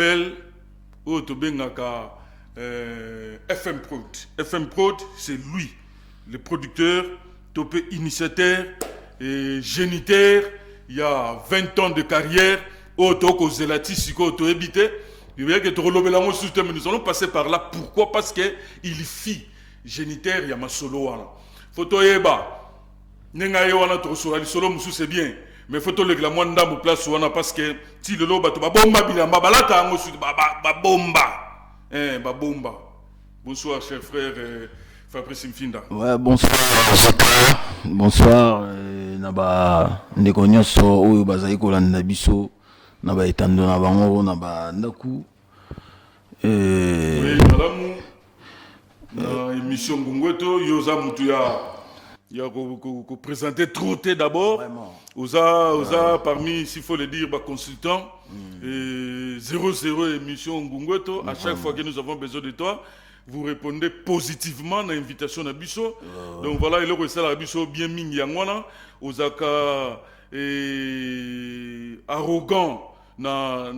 appelle au Tobengaka FM Prod. FM Prod, c'est lui, le producteur, topé initiateur et géniteur. Il y a 20 ans de carrière. Au Toko Zelati, Siko, Toébité. Nous allons passer par là. Pourquoi? Parce qu'il fit géniteur, il y a ma solo. Photo Eba. Nenga wana to solo musu c'est bien. Mais photo le glamour ndambo place wana parce que si le loba to ba bomba bilamba balata ngo su ba bomba. Ba bomba. Bonsoir cher frère Fabrice Mfinda. Ouais, bonsoir. Bonsoir naba ndeko nyonso oyo bazali kolanda biso naba etando na bango na ba ndaku. Oui, malamu. Na émission Ngungweto yoza mutu il y a qu'on présenter Trotté d'abord. Osa parmi, s'il faut le dire, consultant. 00 émission Ngungweto. À chaque fois que nous avons besoin de toi, vous répondez positivement à l'invitation de Bisso. Donc voilà, il est la Bisso bien ming yangwana. Osaka arrogant. Na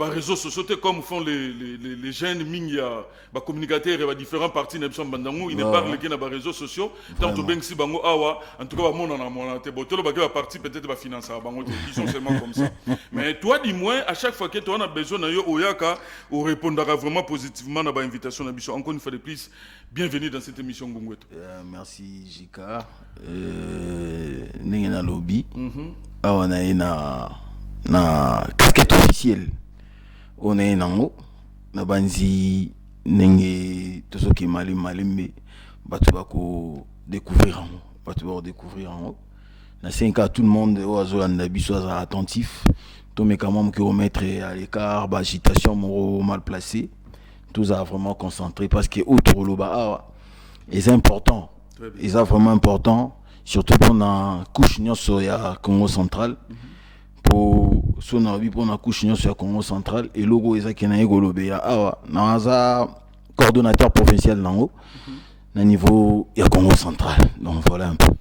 réseaux sociaux comme font les jeunes mingya communicateurs et différents partis na bandangou ils ne parlent que na réseaux sociaux tant to ben si bango awa en tout cas mon te botelo ba parti peut-être ba financer bango ils sont seulement comme ça mais toi dis-moi à chaque fois que tu as besoin na yo oyaka ou répondra vraiment positivement na ba invitation na biso encore une fois de plus bienvenue dans cette émission Ngungweto. Merci Jika ningena lobby awa na casquette officielle on est nango na banzi nenge tosoki malimbe batu bako découvrir en na 5 ans tout le monde oazo landa biso attentif to mais quand même que remettre à l'écart agitation moro mal placé tout ça vraiment concentré parce que autour loba est important et ça vraiment important surtout pour la couche nyonso ya Congo central pour son avis pour la couche nyonso ya Congo central et logo ezaki na egolobe ya awa na coordonnateur provincial nango na niveau ya Congo central. Donc voilà un peu.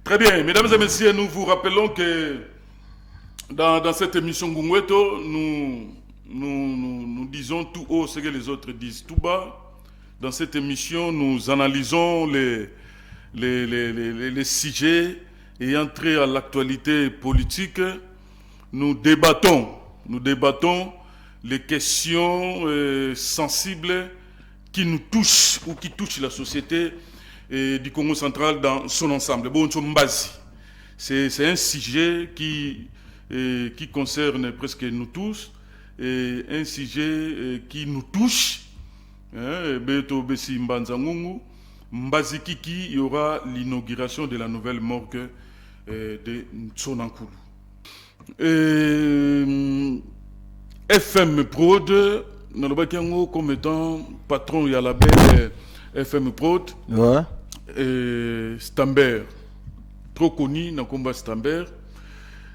Très bien, mesdames et messieurs, nous vous rappelons que dans cette émission Ngungweto, nous disons tout haut ce que les autres disent tout bas. Dans cette émission, nous analysons les sujets ayant trait à l'actualité politique. Nous débattons les questions sensibles qui nous touchent ou qui touchent la société du Congo central dans son ensemble. Bon, c'est un sujet qui concerne presque nous tous, et un sujet qui nous touche. Beto Bessi Mbanzangungu, Mbazikiki, il y aura l'inauguration de la nouvelle morgue de Ntsonankoulou. FM Prod, nous comme étant patron il y a la belle FM Prod. Ouais. Stamber, trop connu dans le combat Stamber.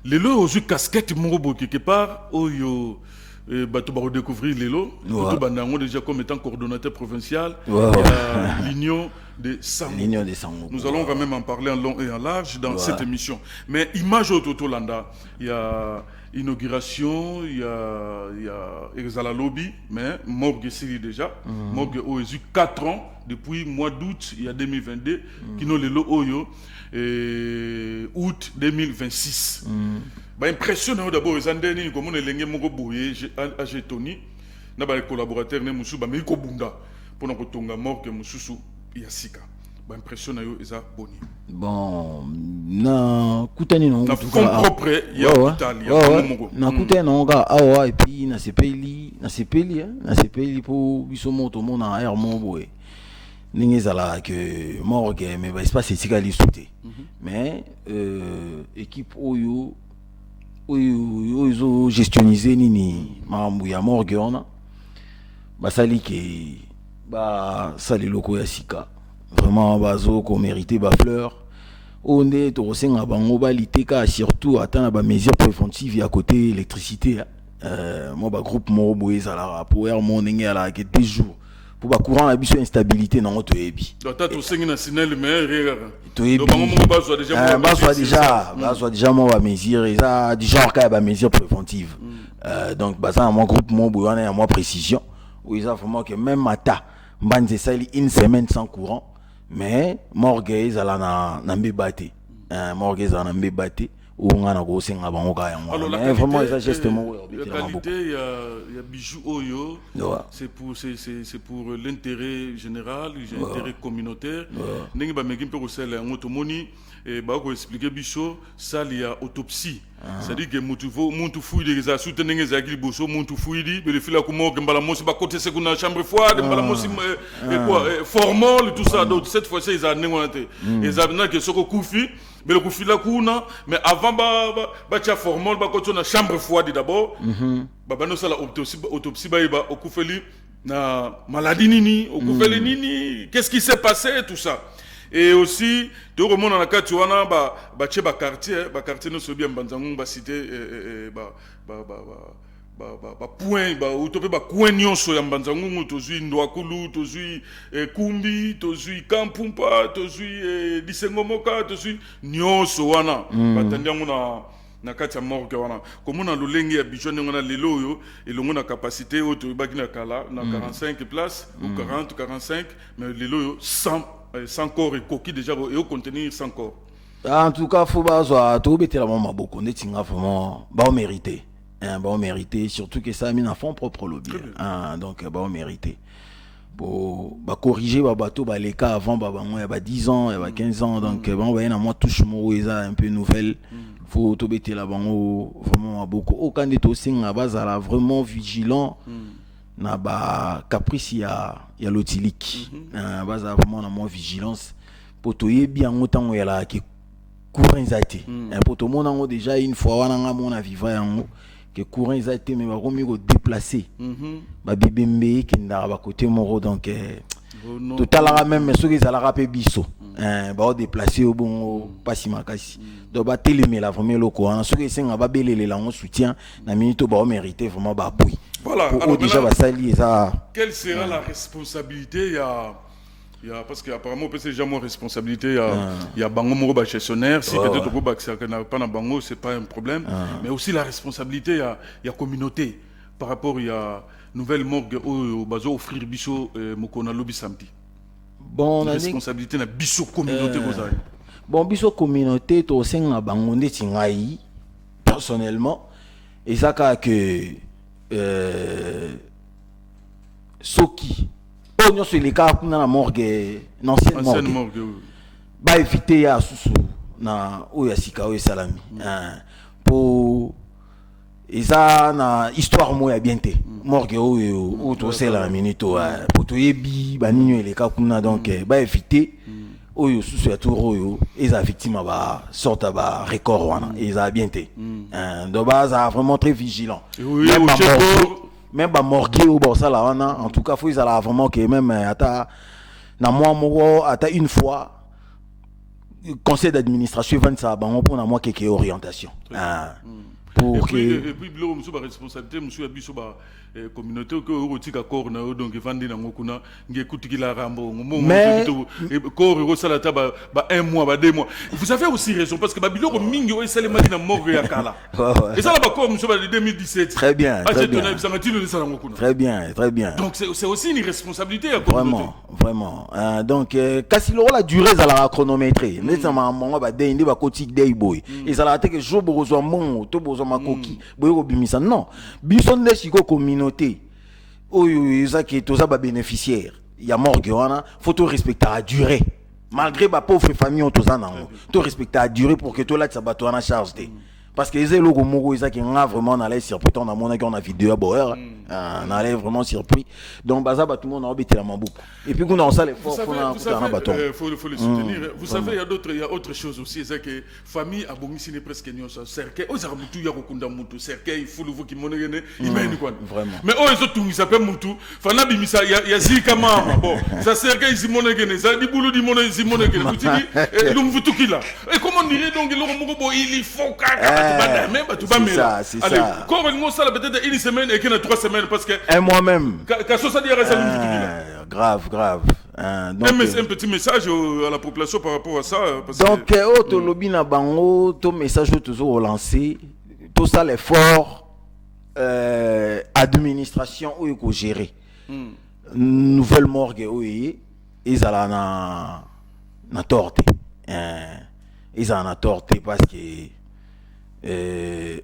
Les lots ont eu casquette Morobo quelque part, où il va redécouvrir les lots. Déjà comme étant coordonnateur provincial, l'Union de Sango. Nous allons quand même en parler en long et en large dans cette émission. Mais image au Totolanda, il y a inauguration, il y a Exala Lobby, mais morgue ici déjà. Morgue au 4 ans, depuis mois d'août, il y a 2022, qui nous les lots Oyo, août 2026. Impressionnant d'abord, les Andéni, comme on est l'engé Moko Boye, AG Tony, n'a pas les collaborateurs, Moussou, mais il Bunda, pour nous retonga morgue Moussou, Yassika. Impressionnant, ils ont boni. Bon, na kutani non. Na fond propre, il y a l'Italie, na kutani non ga awa et puis na sepeli pour bisomoto mona air mon boy. Ningezala que morgue mais va se passer tika lisouté. Mais équipe oyo zo gestionniser nini mambu ya morgue ona basali ke ba sali loko ya sika. Vraiment bazo ko mérité ba fleur on est to senga bango baliteka surtout atteindre ba mesures préventives à côté électricité moi ba groupe moro boyeza la pour mon ndenge ala que 2 jours pour ba courant la biso instabilité non to yebi donc tu sais na sinel mais rien to yebi donc bango ba soit déjà moi ba mesure ça du genre ka ba mesure préventive donc baza mon groupe mon boyana moi précision où ils a vraiment que même mata mbanze sali une semaine sans courant mais morgue ala na mbebate morgue ala na mbebate ou on a go singa bango ka ya moi mais vraiment ça geste mo la qualité il y a bijou oyo c'est pour l'intérêt général l'intérêt communautaire ndenge ba meki mpe ko sala ngoto moni et ba ko expliquer biso ça il y a autopsie c'est-à-dire que mutu fouille des assoutes ndenge za kili boso mutu fouille be le fila ko mo mbala mo ba côté c'est qu'on a chambre froide mbala mo quoi formol tout ça donc cette fois-ci ils a nengote ils a na que soko kufi mais le kufi la kuna mais avant ba tia formol ba côté na chambre froide d'abord ba no sala autopsie ba okufeli na maladie nini okufeli nini qu'est-ce qui s'est passé tout ça. Et aussi tu remontes dans la carte tu wana ba quartier no so bien banzangu ba cité point utope ba coin nyonso ya mbanzangu tozui ndwakulu tozui kumbi tozui kampumpa tozui disengomoka tozui nyonso wana batandiango na kati ya morgue wana komona lolenge ya bijone ngona lelo yo elongo na capacité auto baki na kala na 45 places ou 40 45 mais lelo yo 100 corps et coquille déjà et au contenir 100 corps. En tout cas faut bazwa to betela mama boko netinga vraiment ba mérité ba mérité surtout que ça a mis en fond propre lobby donc ba mérité pour ba corriger ba bateau ba les cas avant ba bango ya ba 10 ans ya ba 15 ans donc ba on na moi touche mo eza un peu nouvelle faut to betela bango vraiment beaucoup au candidat singa bazala vraiment vigilant na ba caprice ya lotilique bazala vraiment na moi vigilance pour to yebi yango tango ya la ki courant zaité pour tout monde en déjà une fois wana nga mona vivant yango que courant zaité mais ba komi ko déplacer ba bibembe ki ndara ba côté moro donc totalara même ceux qui ala rapé biso ba déplacer au bon pas makasi donc ba télémé la vraiment loko ceux qui senga ba belele la on soutien na minute ba mériter vraiment ba appui voilà alors déjà ba sali ça quelle sera la responsabilité il y a parce que apparemment c'est déjà mon responsabilité il y a bango moko ba gestionnaire si peut-être ko ba pas na bango c'est pas un problème mais aussi la responsabilité il y a communauté par rapport il y a nouvelle morgue au bazo offrir biso mokona lobi samedi bon la responsabilité na biso communauté kozali bon biso communauté to senga bango ndeti ngai personnellement et ça que soki on sur les cas dans la morgue l'ancienne morgue ba éviter ya susu na oya sika oya salami pour eza na histoire moya bien te morgue oyo to c'est la minute pour to yebi ba ninyo les cas kuna donc ba éviter oyo susu ya tour oyo eza victime ba sorte ba record wana eza bien te donc ba ça vraiment très vigilant même ba morgue ou ça là en tout cas faut ils alla vraiment que même ata na moi ata une fois conseil d'administration vend ça bango pour na moi quelques orientation pour que et puis bilo monsieur ba responsabilité monsieur biso ba communauté que rotika corps na donc vandi na ngokuna ngekutikila rambo mais corps sala ta ba 1 mois ba 2 mois vous avez aussi raison parce que ba bilo mingi o sala madina morgue ya kala et ça là ba corps monsieur ba 2017 très bien très bien donc c'est aussi une responsabilité à vraiment donc kasi lo la durée za la chronométrer mais ça mama ba de ndi ba koti day boy et ça la te que jour bozo mon to bozo makoki boyo ko bimisa non biso nde siko communauté oyo ça qui est ça ba bénéficiaire il y a morgue wana faut to respecter la durée malgré ba pauvre famille on to ça nango to respecter la durée pour que to là ça ba to na charge de parce que les logos moko ils qui nga vraiment dans les surpris on a mon a vidéo à boire on allait vraiment surpris donc baza ba tout le monde a obété la mabou et puis qu'on a ça les fort faut le soutenir vous savez il y a autre chose aussi c'est que famille a bongi sine presque nyon ça cercle aux armutu ya kokunda mutu cercle il faut le vous qui monene imeni quoi vraiment mais oh ils ont tout ils s'appelle mutu fana bimisa ya zika mama bon ça cercle ils monene ça di boulou di monene ils monene tu dis lu mvutu kila et comment dire donc le moko il faut mais tu vas c'est ça quand on ça peut-être une semaine et qu'il y a 3 semaines parce que un mois même quand ça dit reste grave, grave. Donc, un petit message à la population par rapport à ça. Parce donc, au lobby na bango, tout message toujours relancé, tout ça l'effort, administration où il faut gérer. Nouvelle morgue où ils allaient na torte. Ils allaient na torte parce que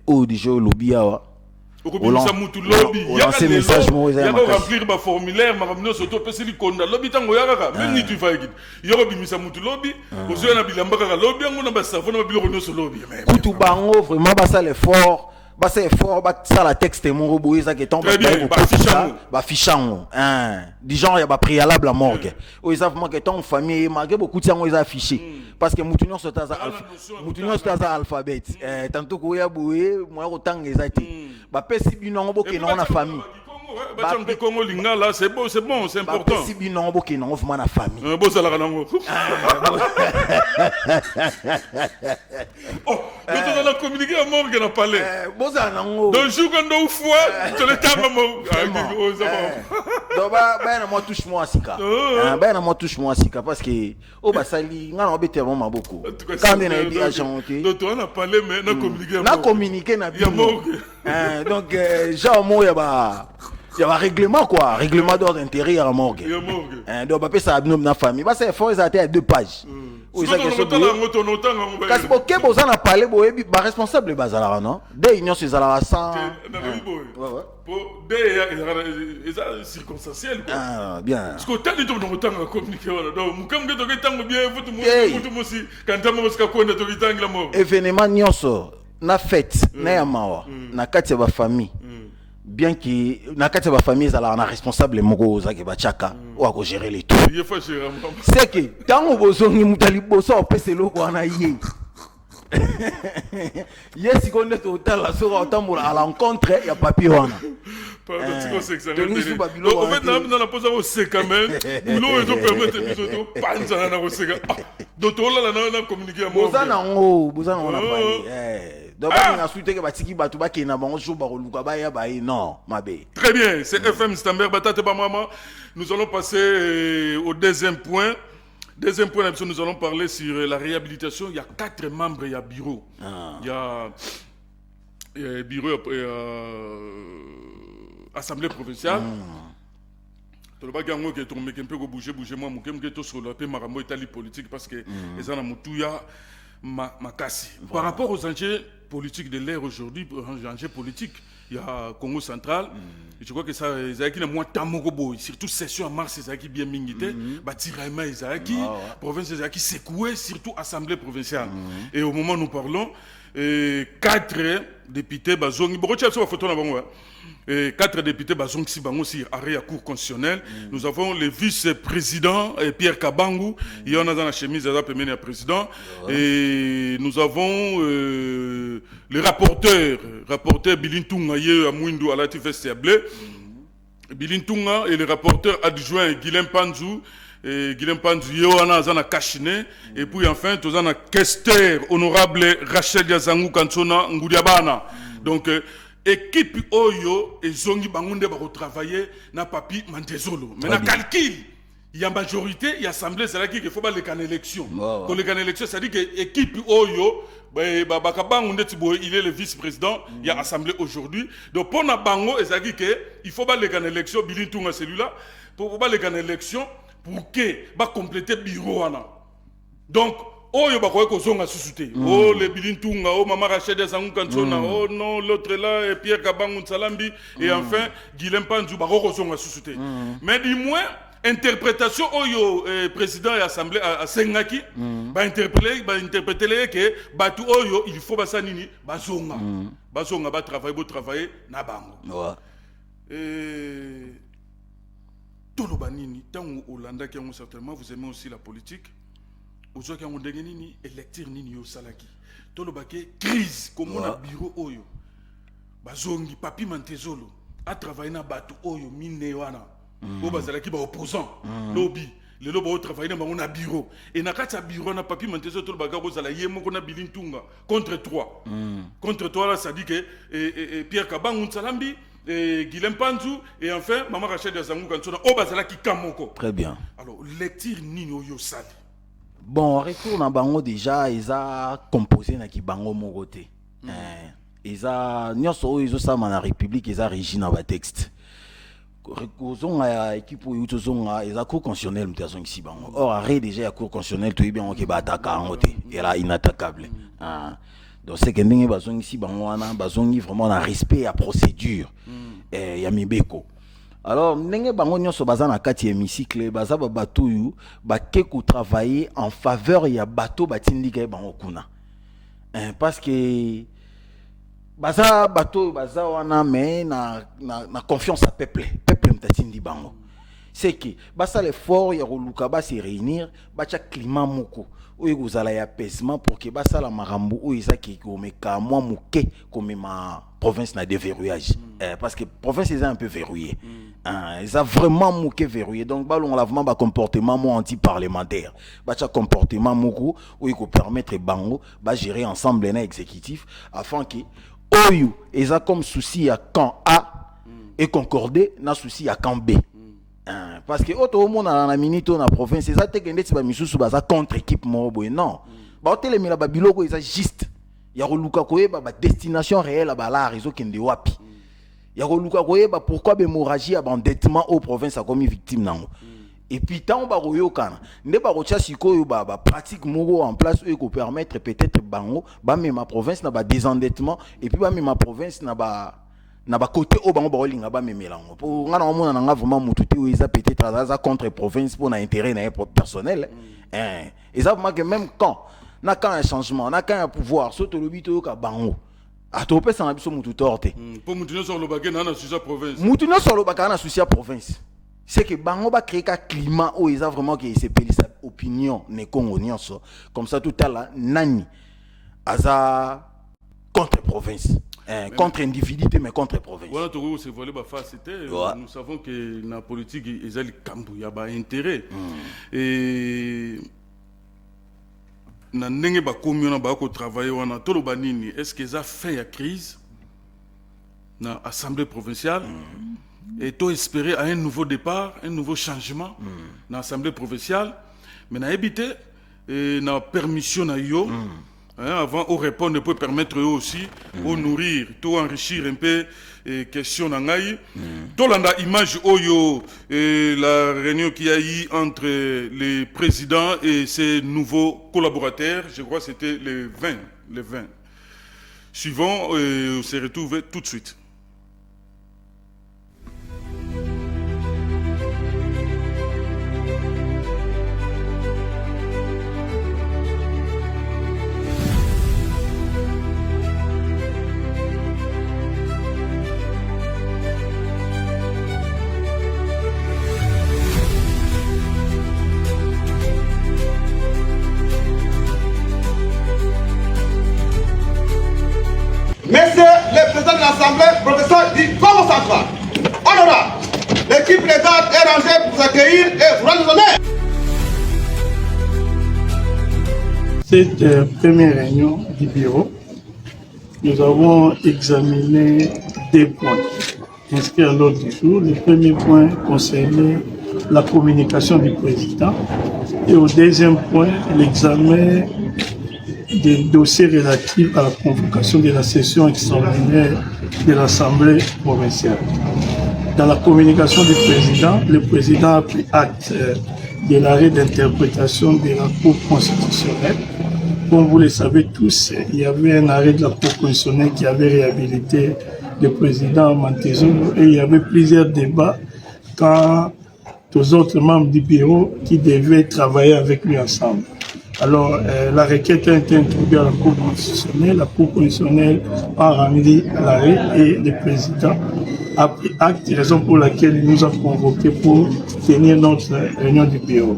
au déjà lobby awa. On lance ces messages moi il y a remplir ba formulaire ma ramener soto pesi li konda lobby tango ya kaka même ni tu fais kit il y a bimisa mutu lobby ozo na bilamba kaka lobby ngo na savon na biloko nyonso lobby kutu bango vraiment basa l'effort basa effort basa la texte mon robot ça qui tombe ba fichango du genre il y a ba préalable à morgue ou ils savent moi que ton famille malgré beaucoup de gens ils affiché parce que mutu nyonso taza alphabet tantôt ko ya boye moi autant exact ba pesi bino boke non na famille ba tcham Congo lingala c'est bon c'est important ba pesi bino boke non vraiment na famille bo sala kanango oh mais tu vas communiquer à morgue na palais bo sala nango donc jour quand on fois tu le tamba mo donc ba na moi touche moi sika ba na moi touche moi sika parce que o ba sali ngana obete vraiment maboko quand on a dit agent donc on a parlé mais na communiquer na bien donc genre moi il y a un règlement quoi, règlement d'ordre intérieur à morgue. Donc après ça abnome na famille. Bah c'est fort, ça a été à 2 pages. Oui, ça question de parce que vous en a parlé bah responsable bazala non. Des unions ces ala sans pour des circonstanciel quoi. Ah bien. Parce que tant de temps communiquer voilà. Donc mukam que to tango bien futu musi quand on ska konda to kitangla mo. Événement nyonso na fête na ya mawa na kati ba famille. Bien que na kati ba famille ça la responsable moko za ke ba chaka ou à gérer les tout. C'est que tant bozongi mutali boso opese loko na yé. Yes qu'on est au tal la sera autant à l'encontre il y a papier wana. En fait dans la pose au sec quand même. Nous ils ont permis de panza na oseka. Donc là na communiquer à moi. Bozana on a parlé. Donc, non, très bien, c'est FM Stamber, nous allons passer au deuxième point. Deuxième point, nous allons parler sur la réhabilitation. Il y a 4 membres, il y a bureau. Il y a bureau assemblée provinciale. Tout le monde qui est tombé un peu bouger moi, qui est sur le marambo Italie politique parce que les gens ont tout makasi. Par rapport aux enjeux politiques de l'ère aujourd'hui, enjeux politiques, il y a Congo central. Je crois que ça, Isaaki n'a moins tamogobo, surtout session en mars, Isaaki bien mingité, Batiraima Isaaki, province Isaaki secouée, surtout assemblée provinciale. Et au moment où nous parlons, 4 députés bazongi, photo na bango. 4 députés bazong si bango si arrêt à cour constitutionnelle. Nous avons le vice-président Pierre Kabangu, il y en a dans la chemise à la président. Et nous avons le rapporteur Bilintunga Ye Amouindou Alati Festiablé. Bilintunga et le rapporteur adjoint Guilhem Panzou. Guilhem Panzou Yoana Zana Kachine. Et puis enfin, nous avons un questeur honorable Rachel Yazangou Kansona Ngoudiabana. Donc, équipe Oyo et Zongi Bangunde va retravailler na papi Mantezolo. Mais na calcul, il y a majorité, il y a assemblée, c'est là qu'il faut pas les cannes élections. Pour les cannes élections, ça dit que équipe Oyo, il est le vice-président, il y a assemblée aujourd'hui. Donc pour na bango, ça dit que il faut pas les cannes élections, Bilintunga celui-là, pour pas les cannes élections, pour que va compléter bureau ana. Donc Oyo bakoye kozonga susute. Oh le Bilintunga, oh Mama Rachel Yazangou Kansona, oh non l'autre là et Pierre Kabangu Salambi et enfin Guilhem Panzou bako kozonga susute. Mais du moins interprétation Oyo président et assemblée à Sengaki ba interpréter que batu Oyo il faut basa nini bazonga. Bazonga ba travailler na bango. Toloba nini tango Hollanda qui ont certainement vous aimez aussi la politique. Aujourd'hui, on a une électeur nini yo salaki. Tolobake crise comme on a bureau oyo. Bazongi papi Mantezolo a travaillé na batu oyo mine wana. Bo bazalaki ba opposant lobby. Le lobby travaillé na on a bureau. Et na kati bureau na papi Mantezolo tolobaka bozala yemo kona Bilintunga contre 3. Contre 3 là ça dit que Pierre Kabangu Salambi Guilhem Panzou, et enfin, Maman Rachel de Zangou Kansona, Obazala qui Kamoko. Très bien. Alors, lecture Nino Yosali. Bon, retour na bango déjà, ils ont composé na ki bango moroté. Ils ont nyoso ils ont ça na République, ils ont régi na ba texte. Kozonga équipe ou tozonga ils ont cour constitutionnel mutason ici bango. Or arrêt déjà ya cour constitutionnel to bien OK ba attaquer en côté. Et là inattaquable. Donc c'est que ndenge bazongi ici bango wana bazongi vraiment na respect à procédure. Ya mibeko. Alors, ndenge bango nyonso baza na kati hémicycle baza ba bato yu ba ke ko travailler en faveur ya bato batindika bango kuna. Parce que baza bato baza wana mais na confiance à peuple mtatindi bango. C'est que basa l'effort ya roluka ba se réunir ba cha climat moko oyo kozala ya apaisement pour que basa la marambo oyo ezaki komeka mwa muke comme ma province na déverrouillage. Parce que province est un peu verrouillée. Ils ont vraiment mouqué verrouillé. Donc, on a vraiment un comportement anti-parlementaire. Un comportement moukou où il peut permettre bango de gérer ensemble les exécutifs afin que ils ont comme souci à camp A et concordé na souci à camp B. Parce que autre monde dans la minute dans la province, ils ont été contre équipe Morobo. Non. Bah, les mila babiloko ils ont juste. Il y a une destination réelle à la réseau qui est wapi. Il y a pourquoi l'hémorragie à endettement aux provinces a commis victime nango. Et puis tant ba royokana, ne ba rocha siko ba pratique moro en place eux qui permettre peut-être bango ba mais ma province na ba désendettement et puis ba mais ma province na ba côté au bango ba olinga ba mais melango. Pour ngana omona nga vraiment mututi ou ils a peut-être à contre province pour na intérêt na personnel. Et ça vraiment que même quand na quand un changement, na quand un pouvoir, surtout le bito yo ka bango. A to pe sana biso mutu torte. Pour mutino sur le bagé na souci province. Mutino sur le bagé na souci province. C'est que bango ba créer un climat où ils a vraiment que c'est peli sa opinion ne Congo nyonso. Comme ça tout à l'heure nani aza contre province. Contre individualité mais contre province. Voilà tout c'est volé ba face c'était nous savons que la politique ils a le cambo ya ba intérêt. Et na ndenge ba komiona ba ko travailler wana tolo banini est-ce qu'ils a fait la crise na assemblée provinciale et to espérer à un nouveau départ un nouveau changement na assemblée provinciale mais na éviter na permission na yo avant au répondre pour permettre eux aussi au nourrir tout enrichir un peu question nangai to landa image oyo la réunion qui a eu entre les présidents et ses nouveaux collaborateurs je crois que c'était le 20 suivant on se retrouve tout de suite. Messieurs les présidents de l'Assemblée, professeur du Congo central, honorable, l'équipe légale est rangée pour vous accueillir et vous rendre honneur. Cette première réunion du bureau, nous avons examiné deux points inscrits à l'ordre du jour. Le premier point concernait la communication du président et au deuxième point, l'examen des dossiers relatifs à la convocation de la session extraordinaire de l'Assemblée provinciale. Dans la communication du président, le président a pris acte de l'arrêt d'interprétation de la Cour constitutionnelle. Comme vous le savez tous, il y avait un arrêt de la Cour constitutionnelle qui avait réhabilité le président Montezuma et il y avait plusieurs débats quant aux autres membres du bureau qui devaient travailler avec lui ensemble. Alors, la requête a été introduite à la Cour constitutionnelle. La Cour constitutionnelle a rendu l'arrêt et le président a pris acte, raison pour laquelle il nous a convoqués pour tenir notre réunion du bureau.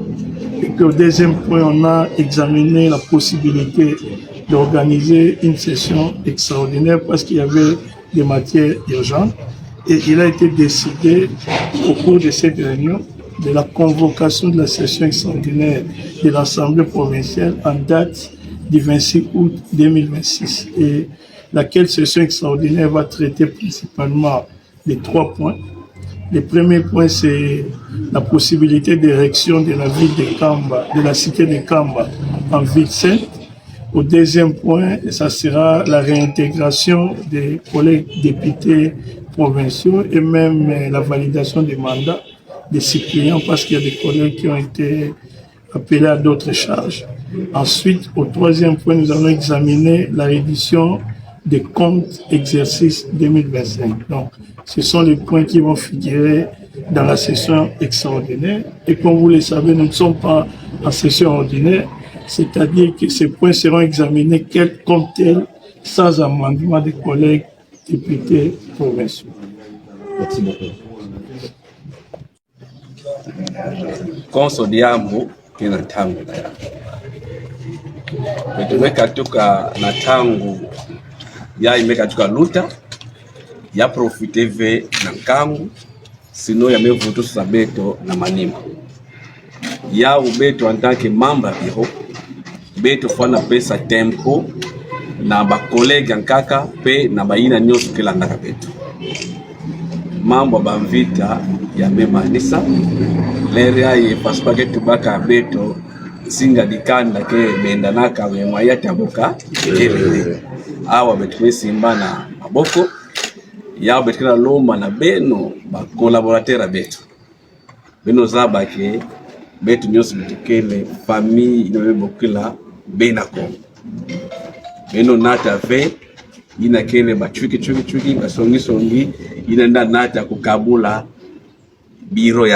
Et puis, au deuxième point, on a examiné la possibilité d'organiser une session extraordinaire parce qu'il y avait des matières urgentes. Et il a été décidé au cours de cette réunion de la convocation de la session extraordinaire de l'Assemblée provinciale en date du 26 août 2026 et laquelle session extraordinaire va traiter principalement les 3 points. Le premier point, c'est la possibilité d'érection de la ville de Kamba, de la cité de Kamba en ville sainte. Au deuxième point, ça sera la réintégration des collègues députés provinciaux et même la validation des mandats des suppléants parce qu'il y a des collègues qui ont été appelés à d'autres charges. Ensuite, au troisième point, nous allons examiner la reddition des comptes exercice 2025. Donc, ce sont les points qui vont figurer dans la session extraordinaire. Et comme vous le savez, nous ne sommes pas en session ordinaire, c'est-à-dire que ces points seront examinés comme tels, sans amendement des collègues députés provinciaux. Merci beaucoup. Konso diambo kina tangu na ya. Metumeka tuka na tangu ya imeka tuka luta ya profite ve na nkangu sino ya mevutu sabeto na manima ya ubeto antake mamba biro beto fana pesa tempo na ba collègue nkaka pe na baina nyoso kila ndaka beto mambo bamvita ya memanisa leria ye paspake tubaka beto singa dikanda ke benda naka memaya tabuka kelele awa betu simba na maboko ya betkina loma na beno ba collaborateur betu beno zaba ke betu nyoso bitukele famille ino bokila benako beno nata ve ina kele ba chwiki basongi ina nata kukabula biro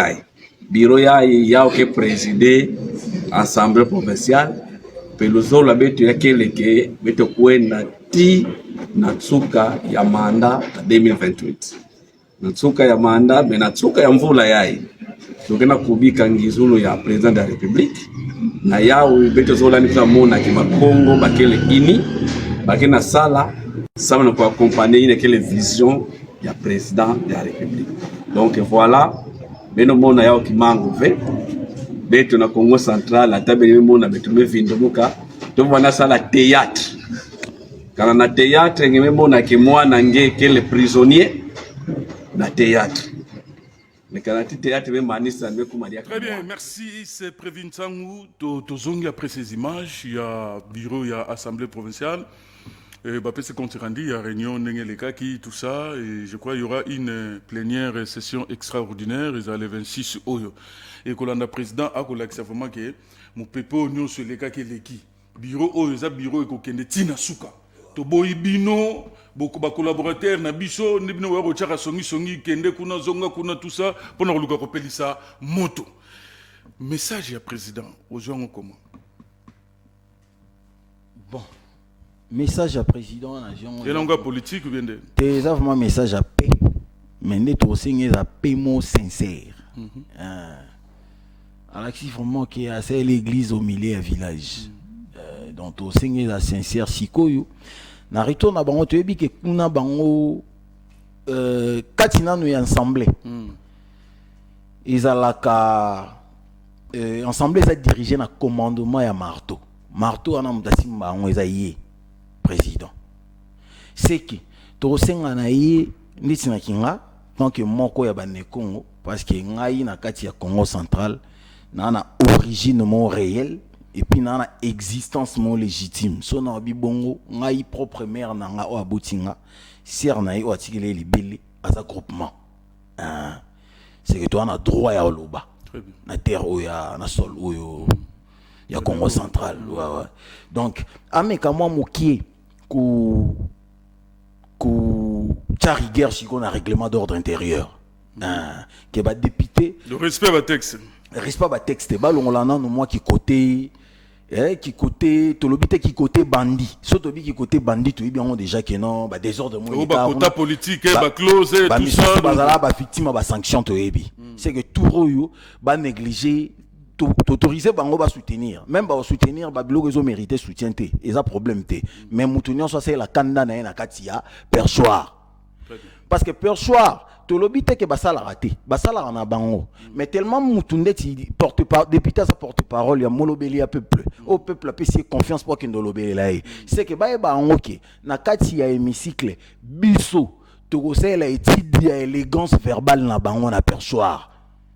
yayi yao ke présider assemblée provinciale peluzolo betu yakele ke betu kwenda ti natsuka ya manda 2028 natsuka ya manda natsuka ya mvula yayi tukena kubika ngizulu ya president de la république na yao betu zola ni mona ki makongo bakele ini bakena sala sama pour accompagner une quelle vision ya président de la république. Donc voilà beno mona yao kimango ve betu na Congo central la table mona betu mevindomuka to wana sala théâtre kana na théâtre ngeme mona ke mwana nge quel prisonnier na théâtre mais kana théâtre me manisa me kumadia. Très bien, merci, c'est Prévin Sangou tozongi après ces images, il y a bureau, il y a assemblée provinciale. Bapé se compte rendu, il y a réunion Nengelekaki, tout ça, et je crois qu'il y aura une plénière session extraordinaire, ils allaient 26 Oyo. Et que l'on a président, a collègue vraiment que mon pépo nous sur les cas qui leki. Bureau Oyo, ça bureau et qu'on tina suka. Tobo ibino, beaucoup de collaborateurs, nabiso, nebino waro chara songi, kende kuna zonga kuna tout ça, pour nous le rappeler ça, moto. Message à président, aux gens comment? Bon. Message à président et langue politique ou bien de t'es vraiment message à paix mais net aussi à paix mot sincère Alexis vraiment qui a c'est l'église au milieu du village donc aussi à sincère sikoyo na retourne à bango tu ebi que kuna bango katina nous ensemble ils alaka ensemble ça diriger na commandement ya marteau ana mutasi bango ezaye président c'est que tosenga na ye nditi na kinga tant que moko ya bane Congo parce que ngai na kati ya Congo central na origine mon réel et puis na existence mon légitime so na bibongo ngai propre mère na nga o abutinga ser na ye o atikele libele asa groupement c'est que toi na droit ya loba na terre o ya na sol oyo ya Congo central ouais. Donc ameka moi mokie ku rigueur si on a règlement d'ordre intérieur que ba député le respect va texte ba longolana no moi qui côté tolobite qui côté bandit soto bi qui côté bandit to bien déjà que non ba désordre mo ba quota politique ba clause tout ça ba victime ba sanction to ebi c'est que tout royo ba négliger t'autoriser bango ba soutenir même ba soutenir ba bilo rezo mérité soutien té et ça problème té mais moutonyon soit c'est la kanda na katia perchoir parce que perchoir to lobite que ba sala raté ba sala na bango mais tellement moutunde ti porte pas député sa porte parole ya molobeli à peuple au peuple a payé confiance pour qu'il ndolobeli là c'est que ba onke na katia hémicycle biso to c'est la étude élégance verbale na bango na perchoir.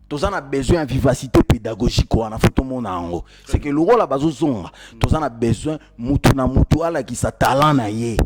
Tous on a besoin de vivacité pédagogique quoi na photo mon ango. C'est que le rôle la bazozonga. Tous on a besoin mutu na mutu ala qui sa talent na ye.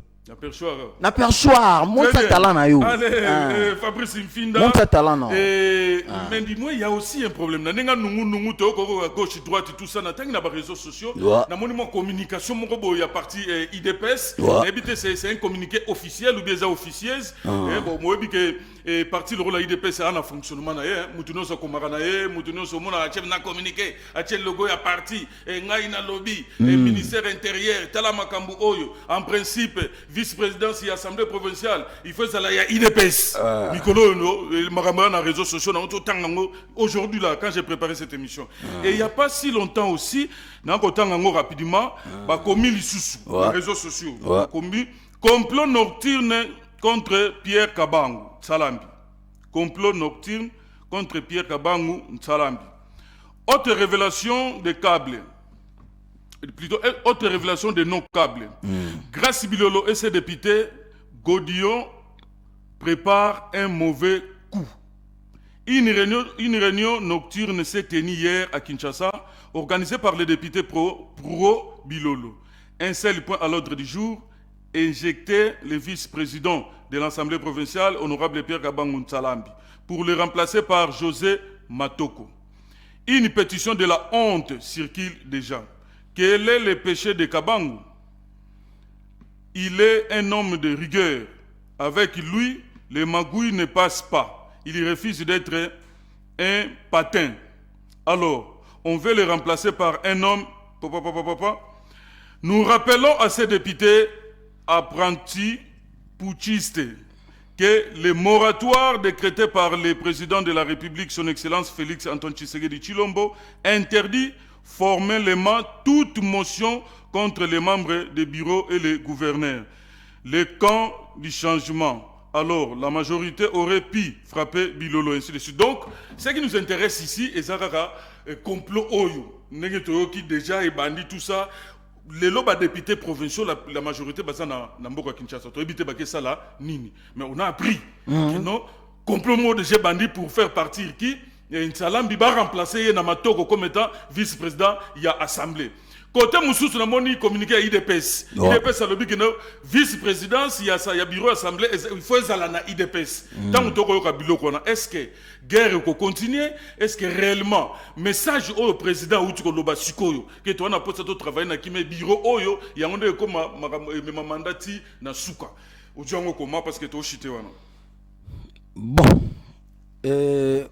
Na perchoir, montre sa talent na yo. Allez, Fabrice Mfinda. Montre sa talent na. Mais dis-moi, il y a aussi un problème. Na nenga nungu to à gauche droite tout ça na tangi na réseaux sociaux. Na monument communication mon robot il y a parti IDPS. Habité c'est un communiqué officiel ou déjà officieuse. Bon moi bi que parti le rôle IDPS c'est un fonctionnement na ye. Mutuno so komara na ye, mutuno so mona chef na communiqué, a chef logo ya parti ngai na lobby ministère intérieur tala makambu oyo en principe vice-présidence et assemblée provinciale, il faut ça là, il y a IDPS. Mikolo, Maramba, dans les réseaux sociaux, aujourd'hui, là, quand j'ai préparé cette émission. Et il n'y a pas si longtemps aussi, rapidement, commis les réseaux sociaux. Complot nocturne contre Pierre Kabangu, Salambi. Complot nocturne contre Pierre Kabangu, Salambi. Autre révélation des câbles. Plutôt autre révélation des non-câbles. Grâce Bilolo et ses députés, Godillon prépare un mauvais coup. Une réunion nocturne s'est tenue hier à Kinshasa, organisée par les députés pro-Bilolo. Un seul point à l'ordre du jour, injecter le vice-président de l'Assemblée provinciale, honorable Pierre Kabangu Nsalambi, pour le remplacer par José Matoko. Une pétition de la honte circule déjà. Quel est le péché de Kabangu? Il est un homme de rigueur. Avec lui, les magouilles ne passent pas. Il refuse d'être un patin. Alors, on veut le remplacer par un homme... Nous rappelons à ces députés apprentis putschistes que le moratoire décrété par le président de la République, son Excellence Félix Antoine Tshisekedi Tshilombo, interdit formellement toute motion contre les membres des bureaux et les gouverneurs. Le camp du changement. Alors, la majorité aurait pu frapper Bilolo, ainsi de suite. Donc, ce qui nous intéresse ici, et ça, complot Oyo, qui déjà est bandit, tout ça. Les lobes députés provinciaux, la majorité, c'est dans Mboka Kinshasa. Mais on a appris que non, complot mot de G bandit pour faire partir qui? Nsalambi va remplacer Namatoko comme étant vice-président, il y a assemblée. Côté Moussous, on a moni communiqué à IDPS. IDPS a le but que vice-présidence, il y a bureau assemblée, il faut que IDPS. Tant que est-ce que guerre continue? Est-ce que réellement, message au président ou au loba sikoyo, que tu as posé ton travail dans le bureau, il y a un peu comme ma mandati na souka. Ou tu as un comment parce que tu as chité. Bon.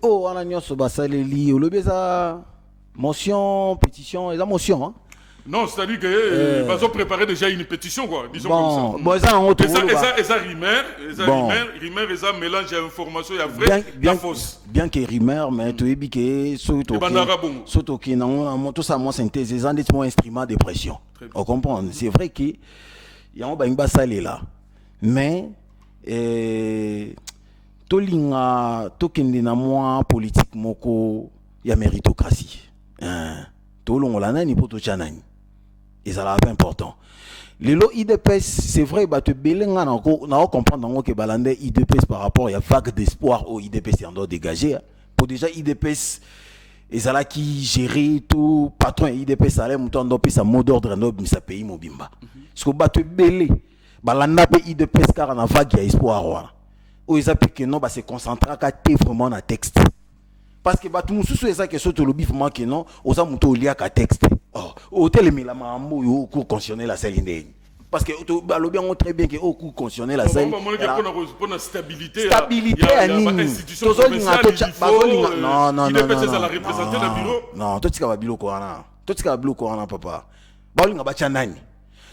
On a nyonso basaleli olobeza motion pétition et la motion hein. Non, c'est-à-dire que ils ont préparé déjà une pétition quoi, disons comme ça. Bon ça en autre et ça rimer et ça mélange d'informations et vrai la fausse. Bien que rimer mais tu es que surtout qui non tout ça moi synthèse des instruments de pression. On comprend, c'est vrai que il y a un basali là. Mais tolinga tokende na moi politique moko ya méritocratie tolongola nani poto chanani et ça là important lelo IDPS c'est vrai ba te belenga na comprendre que balande IDPS par rapport à vague d'espoir au IDPS en doit dégager pour déjà IDPS et ça là qui gérer tout patron IDPS ça là muto ndo pesa mot d'ordre no bimisa pays mobimba parce que ba te belé balanda pe IDPS car na vague ya espoir wana ou ils appliquent que non bah se concentrer à vraiment dans texte parce que bah tout monde sous ça que soit le bif vraiment que non aux a muto lié à texte hôtel mais la mambo yo cour constitutionnel la salle parce que bah le bien on très bien que au cour constitutionnel la salle pour la stabilité à institution non il dépêche à la représenter le bureau non tout ce qui va bureau quoi papa bah on va nani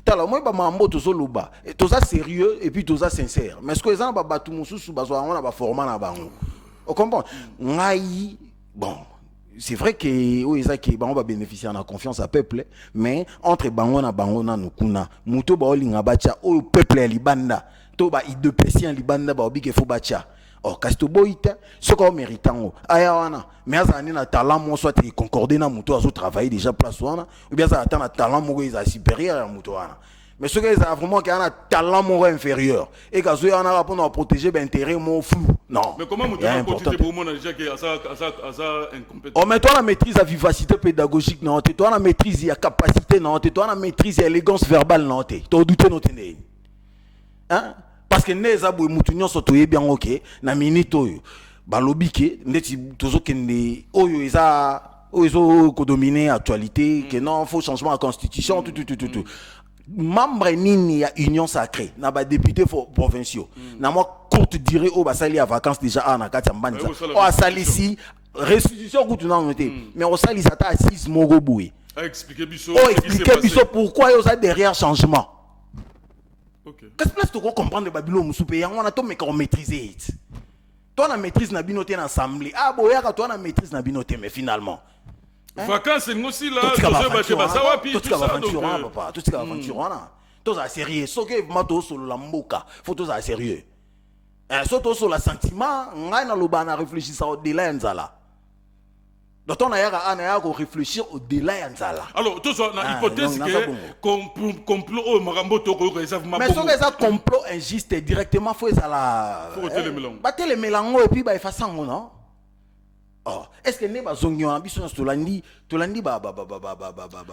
tala moi ba mambo tozoloba toza sérieux et puis toza sincère mais ce que les gens ba batu mususu bazwa on ba format na bango on comprend ngai bon c'est vrai que o ezaki ba on va bénéficier en confiance à peuple mais entre bango na nukuna muto ba olinga bacha o peuple ya libanda to ba IDPS en libanda ba obi ke fo bacha kasto boita ce qu'on méritant aya wana mais azani na talent mo soit concordé na muto azo travailler déjà place wana ou bien ça attend na talent mo eza supérieur à muto wana Mais ce qui est vraiment qu'il y a un talent moral inférieur et qu'il y a un rapport à protéger l'intérêt mon flou. Non. Mais comment tu as protéger pour moi déjà que ça incompétent? Oh, mais toi la maîtrise la vivacité pédagogique non, toi la maîtrise la capacité non, toi la maîtrise l'élégance verbale non, toi douter non tenez. Hein? Parce que les abou mutunyo sotoye bien OK na minute oyo. Balobi ke ndeti tozo kende oyo oyo ko dominer actualité que non faut changement de constitution tout. Membre nini ya union sacrée na ba député provinciaux na moi courte durée au basali à vacances déjà na kati mbanza o asalisi restitution kutu na noté mais o sali ça ta assise mogo boué expliquer biso pourquoi yo ça derrière changement. OK, qu'est-ce que tu comprendre babilo musupe yango on a to mais qu'on maîtriser toi na maîtrise na binoté na assemblée boya ka toi na maîtrise na binoté mais finalement vacances aussi là tout ça tout ça aventure là tous à sérieux ce que mato solo la mboka faut tous à sérieux surtout sur la sentiment ngai na loba na réfléchir ça au-delà nzala donc on a réfléchir au-delà nzala alors tout ça na hypothèse que complot au marambo to ko réserve ma mais ce que ça complot injuste directement faut ça la faut le mélange battre le mélange et puis ba effacer non. Oh, est-ce que ne bazongyo ambition tolandi ba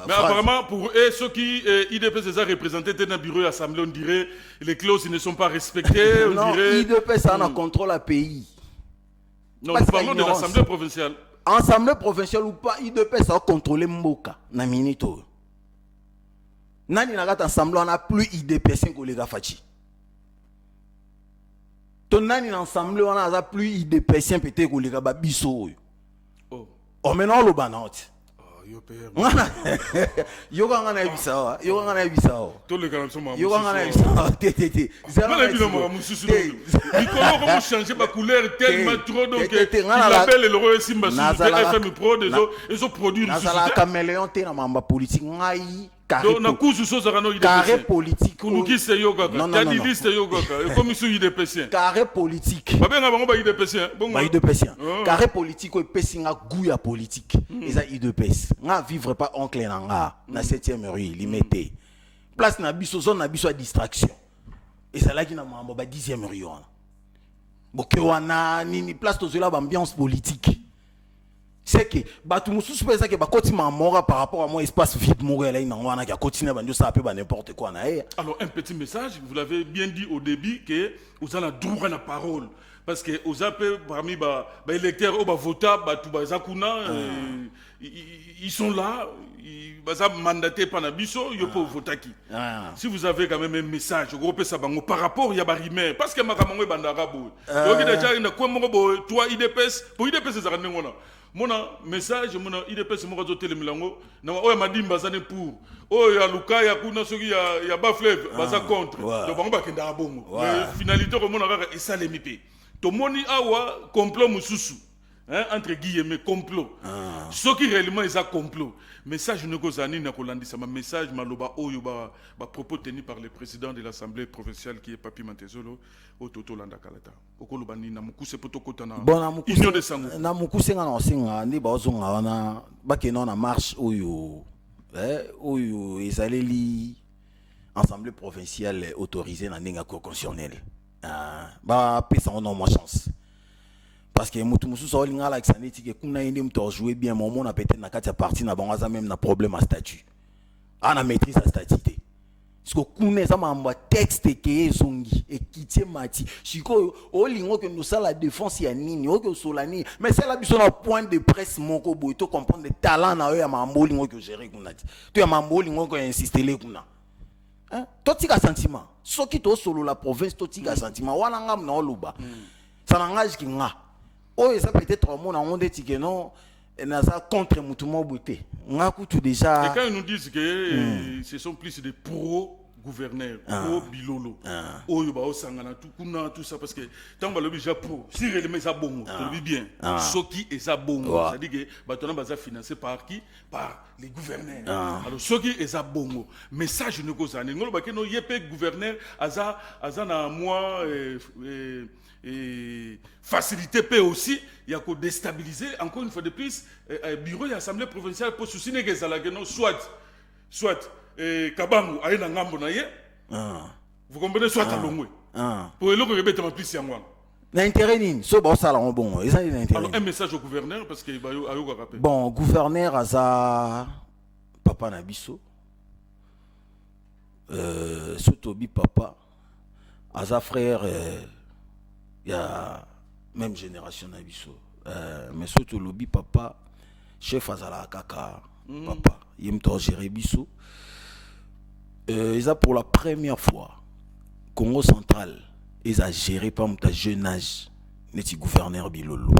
mais apparemment pour eux ceux qui IDPS les a représentés dans le bureau assemblée on dirait les clauses ne sont pas respectées on non, dirait IDPS ça en contrôle le pays. Non, nous parlons de l'assemblée provinciale. Assemblée provinciale ou pas IDPS ça contrôler mboka na minito. Nani na gata assemblée on a plus IDPS que les gars fachi. Ton nani ensemble on a plus IDPS peut-être que les gars biso. Oh maintenant le banante. Yo père. Yo ganga ebisa. Yo ganga ebisa. Tous les gars sont moi. Yo ganga ebisa. Tété. Zéro le moi mususu. Nicolas comment changer ma couleur tellement trop donc il appelle le roi Simba sur FM Pro des autres produits. Nazala caméléon té na mamba politique ngai. Carré politique. Carré politique. Carré politique ou pesinga gouya politique. Et ça IDPS. Nga vivre pas oncle nanga na 7e rue limité. Place na biso zone na biso distraction. Et ça là qui na mamba ba 10e rue wana. Boke wana nini place to cela ambiance politique. C'est que batu mususu pesa que ba kotima mora par rapport à mon espace vide mora là ina qui a continué bandio ça peut n'importe quoi na. Alors un petit message, vous l'avez bien dit au début que vous allez droit la parole parce que vous avez parmi ba électeurs au ba voter ba tout ba zakuna ils sont là ils ba mandaté par biso yo pour voter qui. Si vous avez quand même un message groupe ça bango par rapport ya ba rimer parce que makamango bandara bo. Donc déjà ina quoi mo bo toi IDPS pour IDPS ça rendre ngona. Mon message mon IDPS mo razoter le milango na oya madimba zane pour oya luka ya kuna soki ya ba fleuve baza contre donc bango bakenda bongo mais finalité ko mona kaka esalemi pe to moni awa complot mususu hein entre guillemets complot soki réellement ils a complot message ne kozani na kolandisa ma message maloba oyo ba propos tenus par le président de l'Assemblée provinciale qui est Papi Mantezolo au Toto Landa Kalata okoloba ni na mukuse poto kotana union de sango na mukuse nga na singa ndi ba ozonga wana bakeno na marche oyo oyo ezaleli Assemblée provinciale autorisée na ndinga constitutionnelle ba pesa on moins chance parce que mutu musu so linga la xaneti ke kuna indi mto jouer bien mon on a peut-être na kati ya parti na bangaza même na problème à statut ana maîtrise à statut parce que kuna za mamba texte ke ezongi ekitie mati chiko o lingo que nous ça la défense ya nini o ke solani mais c'est la biso na point de presse moko boy to comprendre le talent na ya mambo lingo que gérer kuna ti to ya mambo lingo ko insister le kuna hein totika sentiment soki to solo la province totika sentiment wana ngam na oluba ça n'engage ki nga. Oh, ça peut être mon on dit que non, ça contre mutumo beauté. On a tout déjà. Et quand ils nous disent que ce sont plus des pro-gouverneurs, pro-bilolo, oh, il y a sangana tout ça parce que tant que le déjà pro, si réellement ça bon, tu bien. Ce qui est ça bon, c'est-à-dire que bâtiment va financé par qui? Par les gouverneurs. Alors ce qui est ça bon, mais ça je ne cause pas. Nous le no yepé gouverneur, aza na moi et faciliter peut aussi il y a qu'à déstabiliser encore une fois de plus bureau et assemblée provinciale pour soutenir que ça la soit Kabangu aye na ngambo na ye. Vous comprenez soit à Longwe. Pour le coup, il plus si l'intérêt nini so ba sala bon ils ont l'intérêt. Alors un message au gouverneur parce que ba yo ayo rappel. Bon gouverneur aza papa na biso Sotobi papa aza frère il y a même génération na biso mais Sotobi papa chef azala kaka papa yim to gérer biso ils a pour la première fois Congo central ils a géré par mon jeune âge neti gouverneur bilolo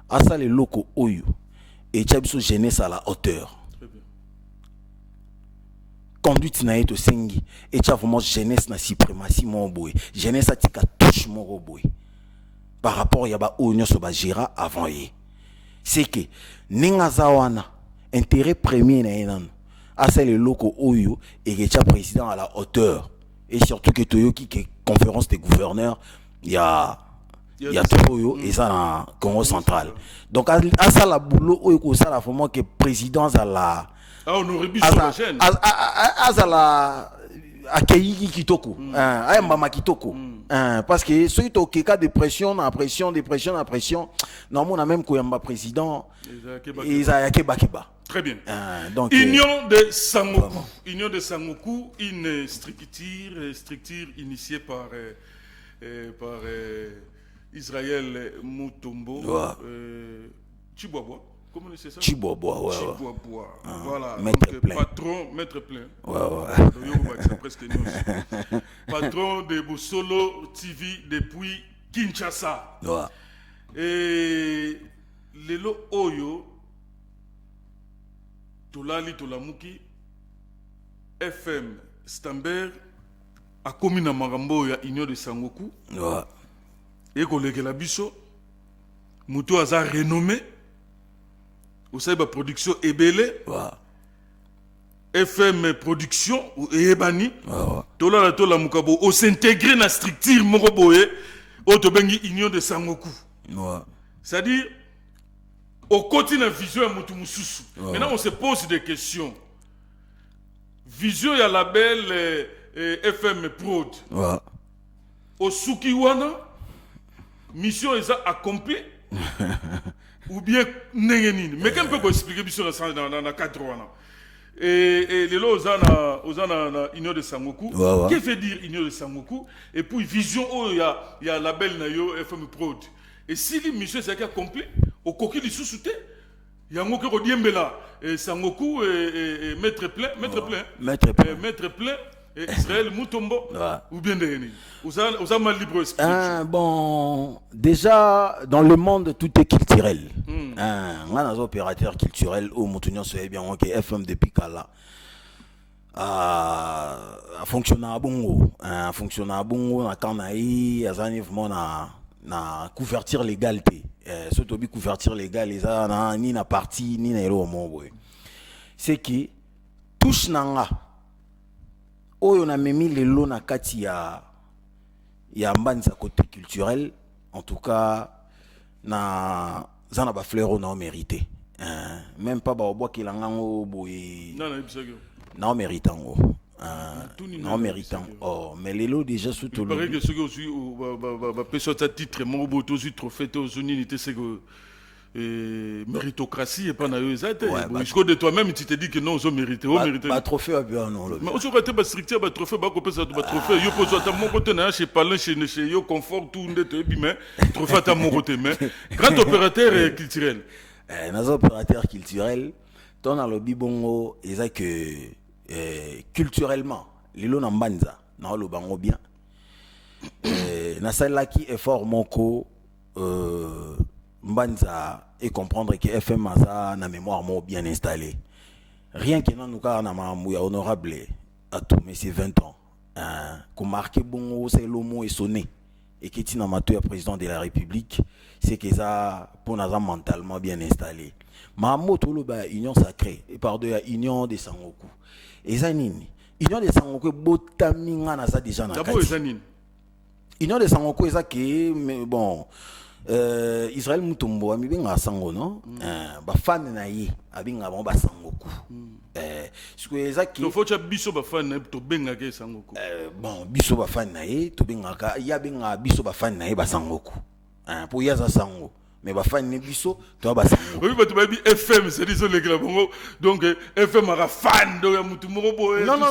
asa les locaux oyo et tchabiso jeunesse à la hauteur conduite na eto sengi et tcha vraiment jeunesse na suprématie mon boy jeunesse atika touche mon boy par rapport ya ba oyo so ba gera avant ye c'est que ninga zawana intérêt premier na enan asa les locaux oyo et tcha président à la hauteur et surtout que Toyoki qui conférence des gouverneurs il y a Toyo et ça dans Congo central donc à ça la boulot ou ça la vraiment que présidence à la on aurait pu sur la chaîne à la accueilli Kitoko à Mbama Kitoko parce que ceux qui cas de pression na pression normalement on a même Koyamba président Isaac Bakiba. Très bien. Donc, Union de Sangoku. Union de Sangoku, une structure initiée par Israël Mutombo. Chiboabo. Comment c'est ça? Chiboabo, ouais. Chiboabo. Voilà. Maître Donc, plein. Maître plein. Ouais. C'est presque nous. Patron de Bosolo TV depuis Kinshasa. Ouais. Et Lelo Oyo. Tolali Tolamuki FM Stamber a commis na marambo ya Union de Sangoku. Ouais. Et collègue la biso Muto aza renommé au Saiba production Ebele. Ouais. FM production ou Ebani. Ouais. Tolala Tolamukabo au s'intégrer na structure Moroboye au Tobengi Union de Sangoku. Ouais. C'est-à-dire au côté de la vision à Moutoumoussousou. Maintenant, on se pose des questions. Vision, il y a la belle FM Prod. Ouais. Au Sukiwana, mission est accomplie. Ou bien, Nengenine. Mais qu'est-ce qu'on peut expliquer dans la cadre? Et les lots, aux Union de Sangoku. Qu'est-ce que veut dire Union de Sangoku? Et puis, vision, il y a la belle Nayo FM Prod. Et si l'émission est accomplie, au coquille du sous-souté, il y a un mot qui est Sangoku et Maître plein, Maître plein, et Israël Mutombo, ou bien des vous avez mal libre esprit. Bon, déjà, dans le monde, tout est culturel. On a des opérateurs culturels où Moutunion se bien, ok, FM depuis Kala. Fonctionne à Bongo, na Kanaï, na couverture légalité. Surtout couverture légale les ni na parti ni na ero mo c'est que touche nanga oyo na memi lelo na kati ya mbanza côté culturel en tout cas na zana ba fleur na mérité même pas ba obo ki langango boy non méritant non méritant mais les lots déjà sous tout le paraît que ceux qui ont pêché à titre mon beau tous trophée aux unités c'est que méritocratie et pas na eux jusqu'au de toi-même tu te dis que non ils ont mérité pas trophée bien non mais on aurait été pas stricté pas trophée pas copier ça pas trophée yo pose à mon côté na chez Palin chez yo confort tout ndete mais trophée à mon côté mais grand opérateur culturel nos opérateurs culturels ton à lobby bongo ils que culturellement lilo na mbanza na lo bango bien na salaki effort moko mbanza et comprendre que FM a na mémoire mo bien installé rien que nous ka na mamu ya honorable à tout mais c'est 20 ans qu'on marqué bongo c'est le mot est sonné et que tina mato ya président de la République c'est que ça pour naza mentalement bien installé mamu to lo ba union sacrée et par deux union de Sangoku et ça nini union de Sangoku botami nga na ça déjà na d'abord ça nini union de Sangoku ça que mais bon Israël Mutombo ami benga sango no ba fan na ye abinga ba sango ku ce que ezaki to faut cha biso ba fan to benga ke sango ku bon biso ba fan na ye to benga ka ya benga biso ba fan na ye ba sango ku pour yaza sango mais ba fan ni biso to ba sango oui tu vas dire FM c'est dit les gars donc FM a fan do ya mutu moko boye non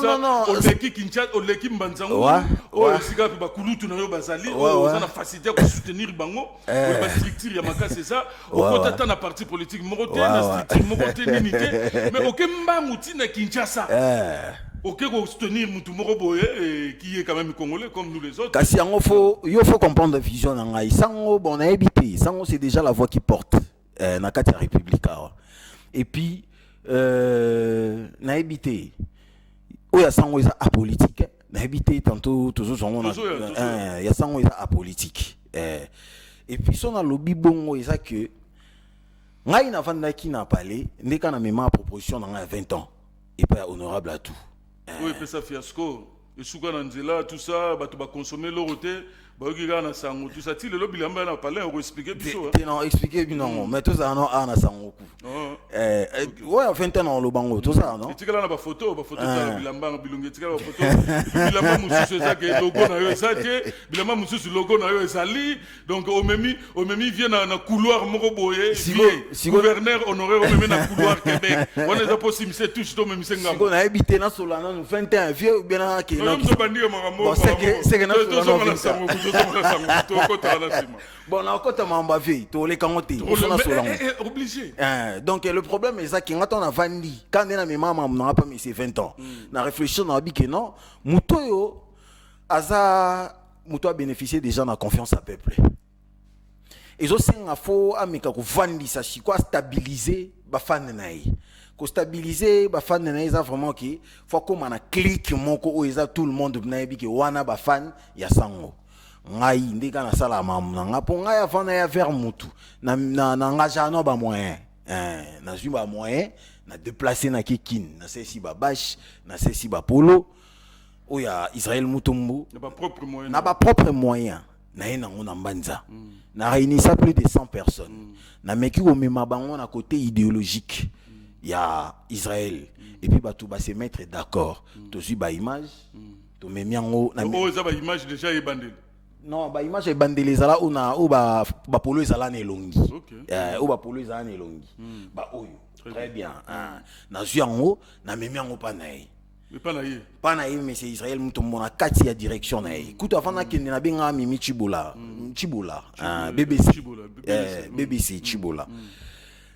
o leki Kinshasa o leki Mbanzango o sika ba kulutu na yo bazali o ça na facilité pour soutenir bango ba structure ya maka c'est ça o kota na parti politique moko te na structure moko te nini te mais ok mba muti na Kinshasa ok ko soutenir mutu moko boye qui est quand même congolais comme nous les autres kasi yango faut comprendre la vision na ngai sango bon na ebité sango c'est déjà la voix qui porte na kati ya république et puis na ebité oya sango eza apolitique na ebité tantôt toujours sango na ya sango eza apolitique et puis son na lobby bongo eza que ngai na vandaki na parler ndeka na mema proposition na ngai 20 ans et pas honorable à tout. Oui, puis ça fiasco. Et souka nanzela tout ça, bah tu vas consommer l'oroté, bah qui gana sango tout ça. Tu le lobby lamba na parler, on va expliquer biso. Non, expliquer non, mais tout ça non ana sango ku. Ouais, 20 ans le bango tout ça non. Tu gana na ba photo ta lobby lamba bilungi, tu gana ba photo. Bilamba mususu ça que logo na yo ça que bilamba mususu logo na yo ezali. Donc au memi vient na couloir moko boye, gouverneur honoraire au memi na couloir Québec. On est pas possible c'est tout to memi senga. Si on a habité na Solana nous 21 vieux bien na que non. C'est que na bon na kota mamba vie to le kangote on a obligé donc le problème est ça qui quand on a vandi quand na mes maman n'a pas mis ses 20 ans na réfléchir na bi que non muto yo aza muto a bénéficié déjà de la confiance à peuple et zo senga fo amika ko vandi sa chi quoi stabiliser ba fan na yi ko stabiliser ba fan na yi ça vraiment qui faut comme on a clique moko o eza tout le monde na yi que wana ba fan ya sango ngai ndika na sala mamna ngapo ngai afana ya vers mutu na ngaja no ba moyen na zuma moyen na déplacer na kikin na sesi ba bash na sesi ba polo o ya Israël Mutombo na ba propre moyen na ina ngona mbanza na réunissa plus de 100 personnes na meki o mema bango na côté idéologique ya Israël et puis ba tout ba se mettre d'accord to suis ba image to memiango na za ba image déjà ebandeli. Non, bah image est bandé là où na où bah polo ezala na elongi. Où bah polo ezala na elongi. Bah oyo. Très bien. Na zuango na memi ango pa nae. Mais pas nae. Pas nae mais c'est Israël Mutombo na kati ya direction nae. Kuto afana kende na benga mimi Chibola. Chibola. BBC. BBC Chibola.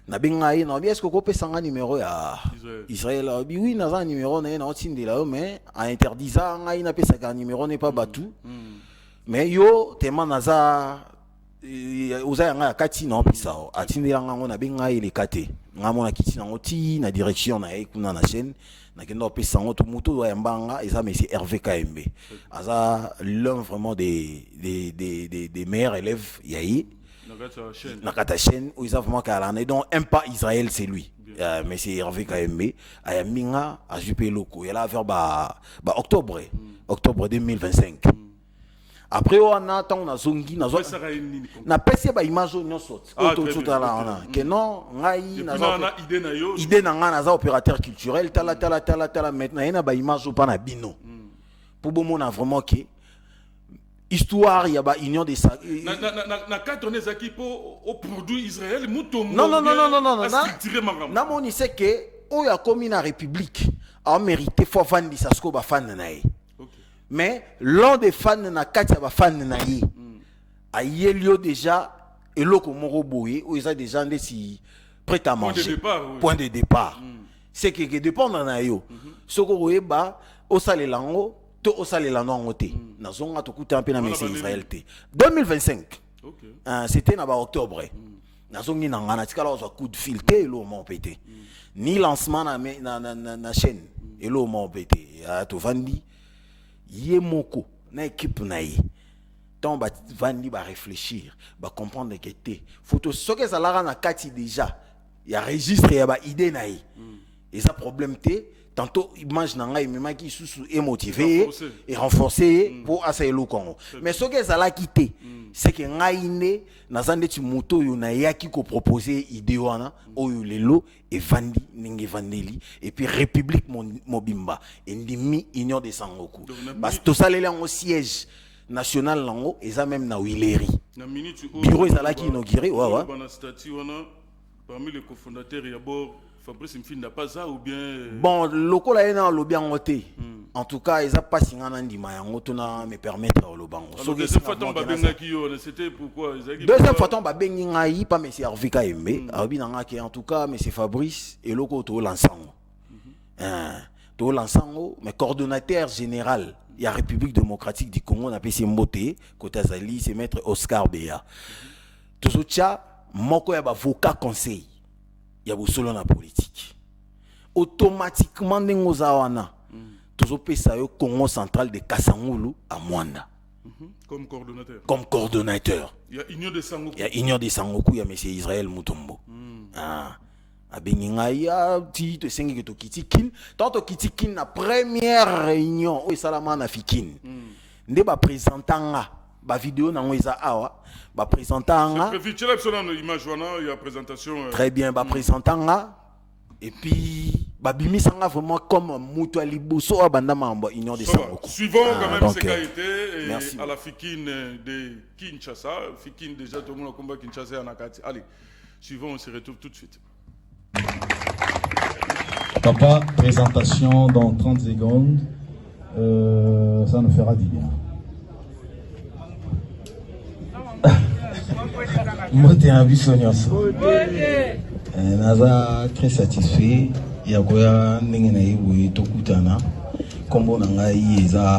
Na benga ye na bien est-ce que ko pesa nga numéro ya Israël oui na za numéro na na tindela mais a interdisa nga ina pesa ka numéro n'est pas batu. Mais yo tellement naza oza yanga kati na opisa atindela nga ngona benga ile kate ngamona kiti na ngoti na direction na kuna na chaîne na kendo opisa ngoto muto wa mbanga eza monsieur Hervé KMB aza l'un vraiment des meilleurs élèves yayi na kata chaîne où ils ont vraiment calé donc un pas Israël c'est lui monsieur Hervé KMB ayambinga a jupe loko il a vers octobre 2025. Après on attend na zongi na pesi ba image nyonso tout là que non ngai na idée na nga na za opérateur culturel tala maintenant ina ba image pas na bino pour bon mona vraiment que histoire il y a ba union des na cadre les équipes au produit Israël Mutombo non na moni c'est que o ya komi na république a mérité faut vandi ça sko ba fan na ye. Mais l'un des fans na kati ba fan na yi a yelio déjà et loko moko boye où ils ont déjà des si prêt à manger point de départ c'est que dépendre na yo soko oyeba o salelango to o salela no ngote na zonga to kuta mpe na messe Israël te 2025 c'était na ba octobre na zongi na ngana tikala zo coup de fil te lo mon pété ni lancement na chaîne et lo mon pété to vandi yemoko na équipe na yi donc ba vandi ba réfléchir ba comprendre que té photo soke ça la na kati déjà il y a registre ya ba idée na yi et ça problème té tantôt image nanga imema qui sous est motivé et renforcé pour essayer le Congo. Mais ce que ça l'a quitté, c'est que ngaine nazande ti moto yo na yaki ko proposer idée wana oyo lelo et vandi ninge vandeli et puis République Mobimba et ndimi Union de Sangoku. Parce que tout ça les en siège national lango et ça même na Wileri. Bureau ezala qui inauguré ouais. Parmi les cofondateurs, il y a Fabrice Mfinda pas ça ou bien bon loko la ena lo bien ngoté en tout cas ils a pas singana ndima yango tona me permettre lo bango so deuxième fois ton babenga ki yo c'était pourquoi deuxième fois ton babengi ngai pas monsieur Hervé Kaembe abi nanga ki en tout cas monsieur Fabrice et loko to lansango to lansango mais coordonnateur général il y a République démocratique du Congo na PC Mboté côté Azali c'est maître Oscar Beya tout ça moko ya ba avocat conseil il y a solo na politique automatiquement nengoza wana tozopesa yo Congo central de Kasangulu à Mwanda comme coordonnateur il y a Union de Sangoku il y a monsieur Israël Mutombo abenginga ya ti to sengi que to kitikin tant to kitikin na première réunion o salama na fikin nde ba présentanga ba vidéo nango eza awa ba présentanga il y a présentation très bien ba présentanga et puis ba bimisanga vraiment comme mutu aliboso abanda mambo Union de Sangoku suivant quand même ce qui a été à la Fikine de Kinshasa Fikine déjà tout le monde combat Kinshasa en Akati allez suivant on se retrouve tout de suite. Papa, présentation dans 30 secondes ça nous fera du bien. Moi, je suis très satisfait. Il y a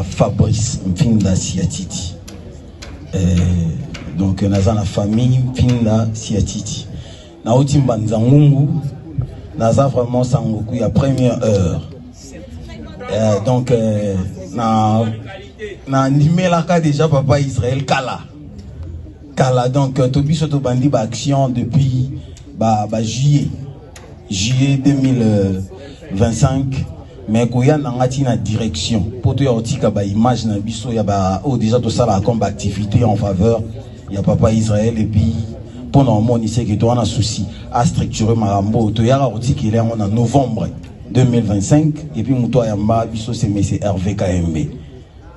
Fabrice Mfinda Siatiti. Donc, nous avons la famille Mfinda Siatiti. Nous avons vraiment Sangoku la première heure. Donc, nous avons déjà Papa Israël Kala. Donc, Tobi Soto Bandi action depuis juillet 2025. Mais il y a une direction. Pour te dire image il y a déjà tout ça comme activité en faveur. Il y a Papa Israël et puis pour nous, il sait que tu as un souci à structurer Marambo. Il y a qu'il est en novembre 2025 et puis Mouto Yamba biso c'est M. Hervé Kaembe.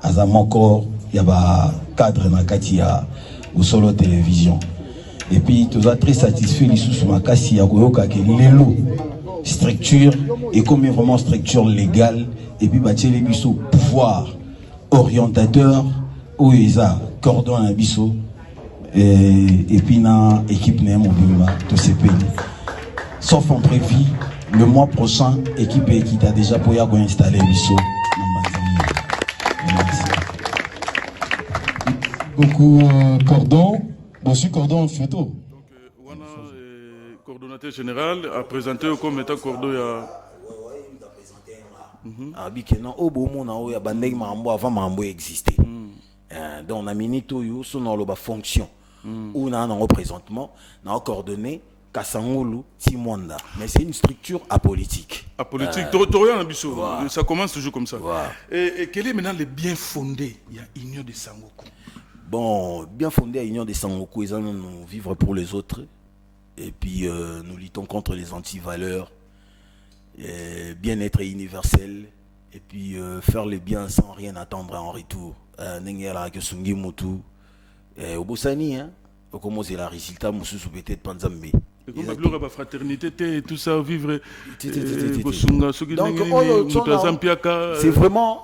Azamoko il y a cadre na katia au solo télévision. Et puis, tu es très satisfait de ce makasi ya koyoka ke lelo structure et comme vraiment structure légale et puis bâtir les biso pouvoir orientateur ou isa cordon à biso et puis na équipe na Mobimba tous ces pays. Sauf en prévu le mois prochain équipe qui t'a déjà pour y installer biso. Merci. Beaucoup Cordon, monsieur Cordon photo. Donc Wana coordonnateur général a présenté comme étant Cordon ya abikena obo na oya bandeki mambo avant mambo exister. Donc na minito yo sono lo ba fonction ou na présentement na coordonné Kasangulu Timonda, mais c'est une structure apolitique. Apolitique, ça commence toujours comme ça. Et quel est maintenant le bien fondé il y a Union de Sangoku? Bon, bien fondé à Union de Sangoku, ils allons nous vivre pour les autres. Et puis nous luttons contre les antivaleurs, bien-être universel, et puis faire le bien sans rien attendre en retour. Nengela que Sungi Mutu, au Bosani, au commencer la résultat, Moussou peut-être Panzambi. La fraternité et tout ça, vivre. Donc,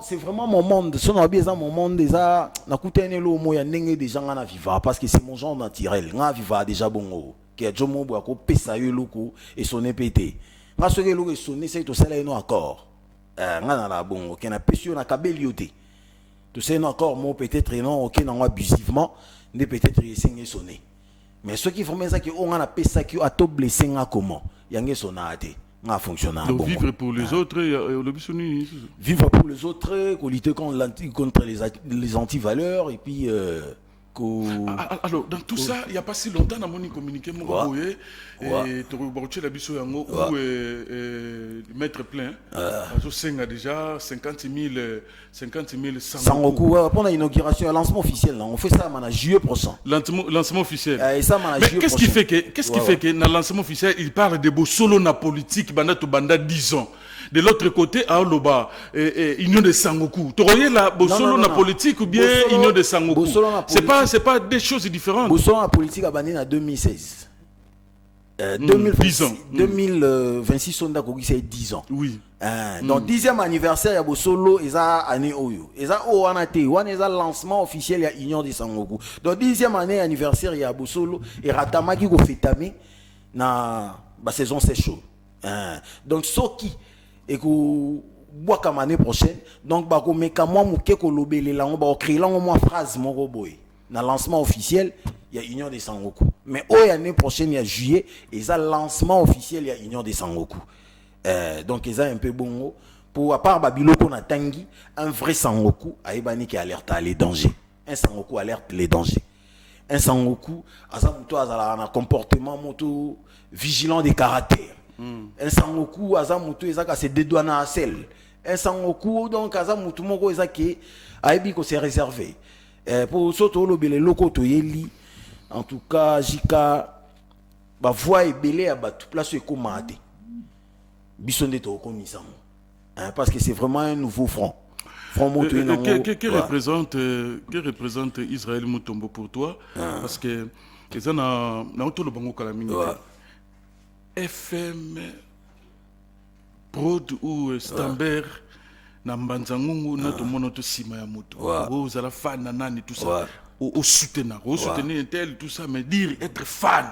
c'est vraiment mon monde. Si on a bien mon monde, déjà, on a coûté un lot, moi, il y a des gens à vivre parce que c'est mon genre naturel. On a vivre déjà bon. Qui a déjà mon bois, pesa loko et sonné pété. On a ce que l'eau est sonné, c'est tout ça là, non accord. On a la bon, qui a péché, on a cabellioté. Tout ça, non accord, moi, peut-être, non, ok, non, abusivement, ne peut-être, il sonné. Mais ceux qui font ça, on a appelé ça qui a tout blessé comment il y a son athée, on a fonctionné. Donc vivre pour les autres, vivre pour les autres, lutter contre les antivaleurs et puis Alors, dans tout ça, il n'y a pas si longtemps, on a communiqué mon boye et tu la biso yango ou mettre plein. A déjà 50 000 Sangoku. Pour l'inauguration, le lancement officiel, on fait ça en juillet prochain. Lancement officiel. Mais qu'est-ce qui fait que dans le lancement officiel, il parle de beau solo na politique, banda to banda 10 ans. De l'autre côté, à Oloba, Union de Sangoku. Tu voyais la Bossolo na politique ou bien Union de Sangoku? C'est pas des choses différentes. Bossolo na politique a banni en 2016. 10 ans. 2026, on a c'est 10 ans. Oui. Donc, 10e anniversaire, il y a Bossolo, et ça, année Oyo. Et ça, on a été, on a lancement officiel, il y a Union de Sangoku. Donc, 10e année anniversaire, il y a Bossolo, et Ratama qui a fait tamer, na, saison c'est chaud. Donc, ce qui, et que bois comme année prochaine donc bah comme moi mouké ko lobele là on va créer là au moins phrase mon boy dans lancement officiel il y a Union des Sangoku mais l'année prochaine il y a juillet et ça lancement officiel il y a Union des Sangoku donc ils a un peu bon pour à part Babiloko na tangi un vrai Sangoku aibani qui alerte les dangers un Sangoku alerte les dangers un Sangoku azamuto azala na comportement moto vigilant des caractères. Un Sangoku azamutu ezaka se dédouana à sel. Un Sangoku donc azamutu moko ezaki aibi ko se réservé. Pour soto lobele loko to yeli en tout cas jika ba voix ebele ya batu place ko mate. Bisonde to ko misamo. Parce que c'est vraiment un nouveau front. Que représente Israël Mutombo pour toi? Parce que les gens na auto le bango kalamini. FM Prod ou Stamber na Mbanzangungu na to monoto sima ya moto. Vous allez fan na nani tout ça. Au soutenir tel tout ça mais dire être fan.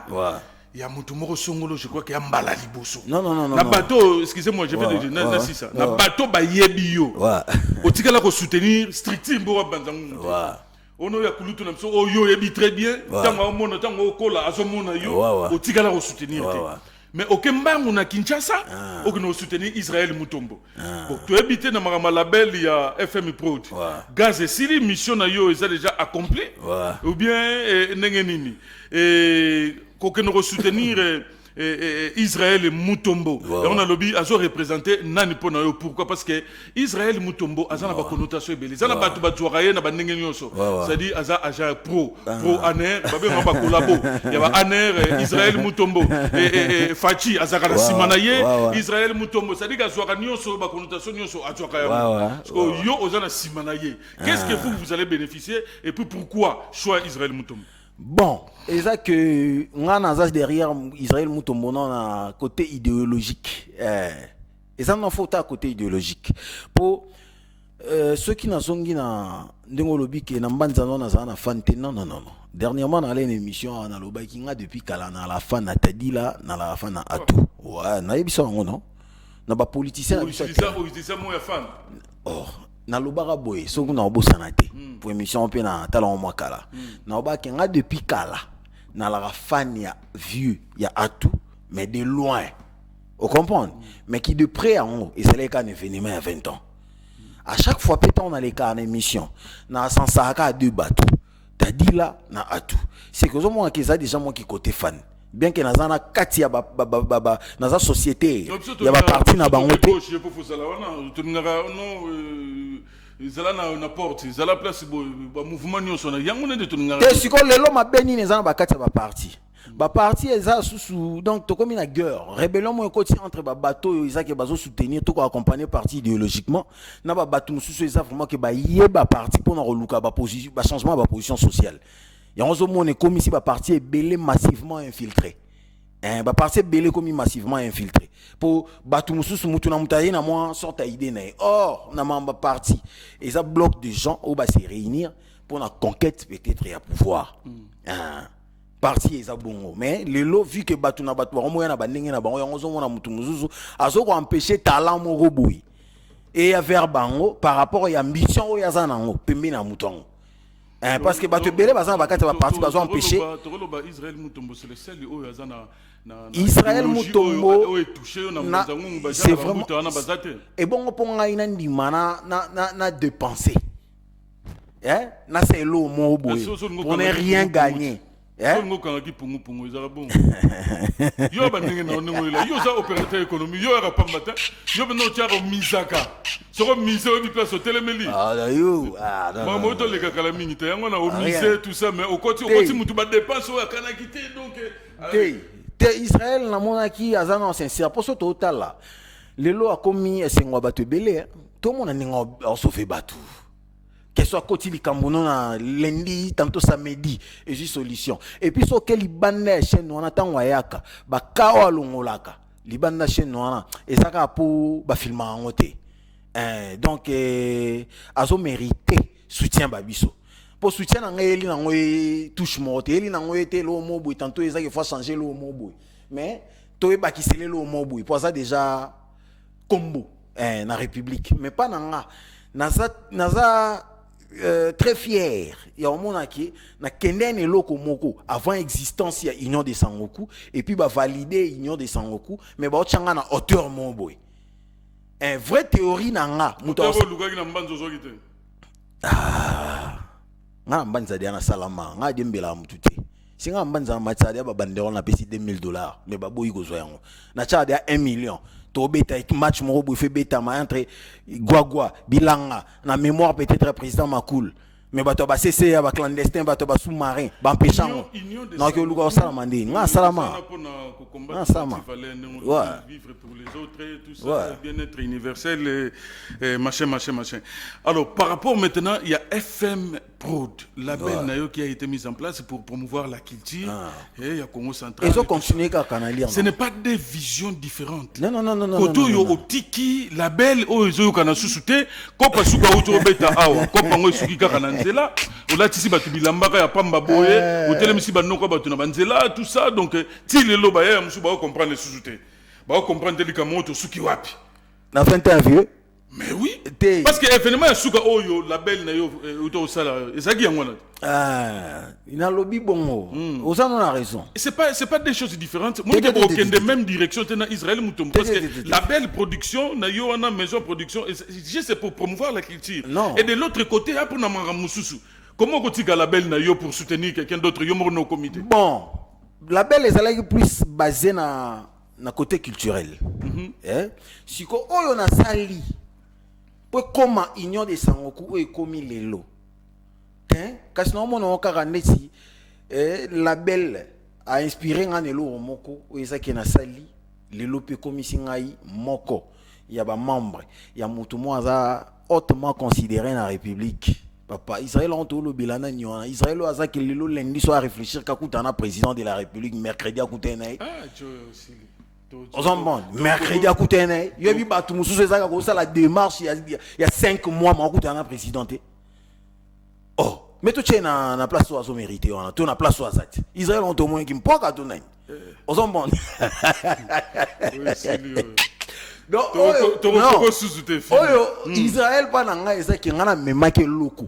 Il y a moto moro songolo je crois qu'il y a mbala liboso. Non. Na bateau, excusez-moi, je vais le dire na ça. Na bateau ba yebi yo. Au tikala ko soutenir strictement bo Mbanzangungu. Ono ya kulutu na mso yo yebi très bien. Tango mono tango kola azomona yo. Au tikala ko soutenir. Mais aucun bango na Kinshasa, aucun soutenir Israël Mutombo. Pour tu habiter dans ma label il y a FM Prod. Gaz et Siri mission na yo est déjà accompli. Ou bien nengenini. Et qu'aucun soutenir Israël Mutombo. Et on a lobby à représenté nani pona yo pourquoi parce que Israël Mutombo a une connotation belle. Ça na batu batu raye na bandengen yoso. C'est-à-dire aza agent pro aner babe ngamba collabo. Il y a aner Israël Mutombo et Fachi azaka simanaye Israël Mutombo. C'est-à-dire azwa nyoso ba connotation nyoso atwaka ya. Parce que yo ozana simanaye. Qu'est-ce que vous allez bénéficier et puis pourquoi choix Israël Mutombo? Bon, et ça que on a derrière Israël Mutombo na côté idéologique. Et ça n'en faut pas côté idéologique. Pour ceux qui n'ont pas ndengolobi que na mbanzano na za na fante non. Dernièrement dans une émission na loba kinga depuis kala na la fan na tadila na la fan na atu. Ouais, na yebisa ngo non. Na ba politicien na politicien mo ya fan. Na lobaka boye soki na obosana te pour émission pe na tala mwa kala na obaki nga depuis kala na la fan ya vieux ya atu mais de loin vous comprenez mais qui de près en haut et c'est les cas événement à 20 ans à chaque fois pétant on a les cas en émission na sansaka à deux bateaux t'as dit là na atu c'est que moi qui ça déjà moi qui côté fan bien que nazana kati ya naza société ya ba parti na bango te zala na porte zala place ba mouvement nyonso na yango ne de tunanga te siko lelo mabeni nezana ba kati ya ba parti eza susu donc to comme une guerre rébellion mo ekoti entre ba bateau eza ke bazo soutenir to ko accompagner parti idéologiquement na ba bateau mususu eza vraiment que ba yeba parti pour na reluka ba position ba changement ba position sociale yango zo mo ne comme ici ba parti est belé massivement infiltré ba parti belé comme massivement infiltré pour batu mususu mutu na mutaye na moi sorte idée na or na mamba parti et ça bloque de gens au ba se réunir pour la conquête peut-être ya pouvoir parti eza bongo mais lelo vu que batu na batu ba moya na bandenge na bango yango zo mona mutu mususu azo ko empêcher talent mo roboui et ya vers bango par rapport ya ambition o ya za nango pembe na mutongo parce que batu belé bazana bakati ba parti bazo empêcher Israël Mutombo c'est le seul o ya za na Israël Mutombo c'est vraiment et bon pour nga ina ndima na dépenser na c'est l'eau mon boy on n'est rien gagné Songo kangaki pungu pungu ezala bon. Yo ba ndenge na ndenge ila yo za opérateur économique yo ara pambata yo beno tiaro misaka. Soko mise au place au télémeli. Yo Maman to le kakala mingi te yango na au mise tout ça mais au côté mutu ba dépense o kana kité donc Israël na monaki azana sincère pour ce total là. Lelo a commis sengwa batu belé tout le monde ninga sauver batu. Que soit côté Likambono na lundi tantôt samedi et juste solution et puis so quel libanda chez nous on attend wayaka ba kawa longolaka libanda chez nous et ça ka pour ba filmer en côté donc azo mérité soutien babiso pour soutien na ngeli na ngoy touche moté eli na ngoy té lo mobo tantôt ça qu'il faut changer le mobo mais to e ba kisele le mobo pour ça déjà combo na république mais pas na naza très fier il y a un monde qui na kenden eloko moko avant existence ya union de Sangoku et puis ba valider union de Sangoku mais ba changa na hauteur mon boy un vrai théorie na nga muto luka na mbanzo zokite nga mbanza dia na salama nga dembela mutute singa mbanza matsadia ba bandero na pesi $2000 mais ba boyi ko zo yango na tsadia 1 million to beta match mo bo fait beta ma entre Guagua Bilanga na mémoire peut-être président Makoul mais bato ba CC ba clandestin bato ba sous-marin ba empêchant non que luka salama ndi nga salama nga salama vivre pour les autres et tout ça bien-être universel et machin. Alors par rapport maintenant il y a FM Prod label nayo qui a été mis en place pour promouvoir la culture et il y a Congo Central et ça continue ka canalier ce n'est pas des visions différentes non koto yo otiki label oyo kana susute kopa suka uto beta awa kopa ngo suki kaka na nzela olatisi batu bilambaka ya pamba boye otelemisi banoko batu na banzela tout ça donc ti lelo ba ya musu ba comprendre susute ba comprendre lika moto suki wapi na fin interview. Mais oui, parce que événement suka oyo label na yo uto sala ezaki yango na il a lobby bongo oza non a raison c'est pas des choses différentes moi que aucun de même direction tena Israël mutombo parce que label production na yo na maison production c'est pour promouvoir la culture et de l'autre côté après na manga mususu comment kotika label na yo pour soutenir quelqu'un d'autre yo mo no comité bon label est plus basé na côté culturel siko oyo na sali pour comment union de Sangoku est commis les lots kasi na mona okaka neti label a inspiré ngane lo moko oza ki na sali lelo pe komisi ngai moko ya ba membre ya mutu mo aza hautement considéré na république papa Israël on to lo bilana nyona Israël aza ki lelo lundi so a réfléchir ka kutana président de la république mercredi a kutana aussi Ozambon, mercredi à Koutene, il y a eu tout le monde la démarche il y a 5 mois, mais on a présidenté. Oh, mais tu es na place où on mérité, on a tout na place où on Israël on te moins qui me pas qu'à tout nain. Ozambon. Donc, Israël pas nanga ezaki ngana memaki loko.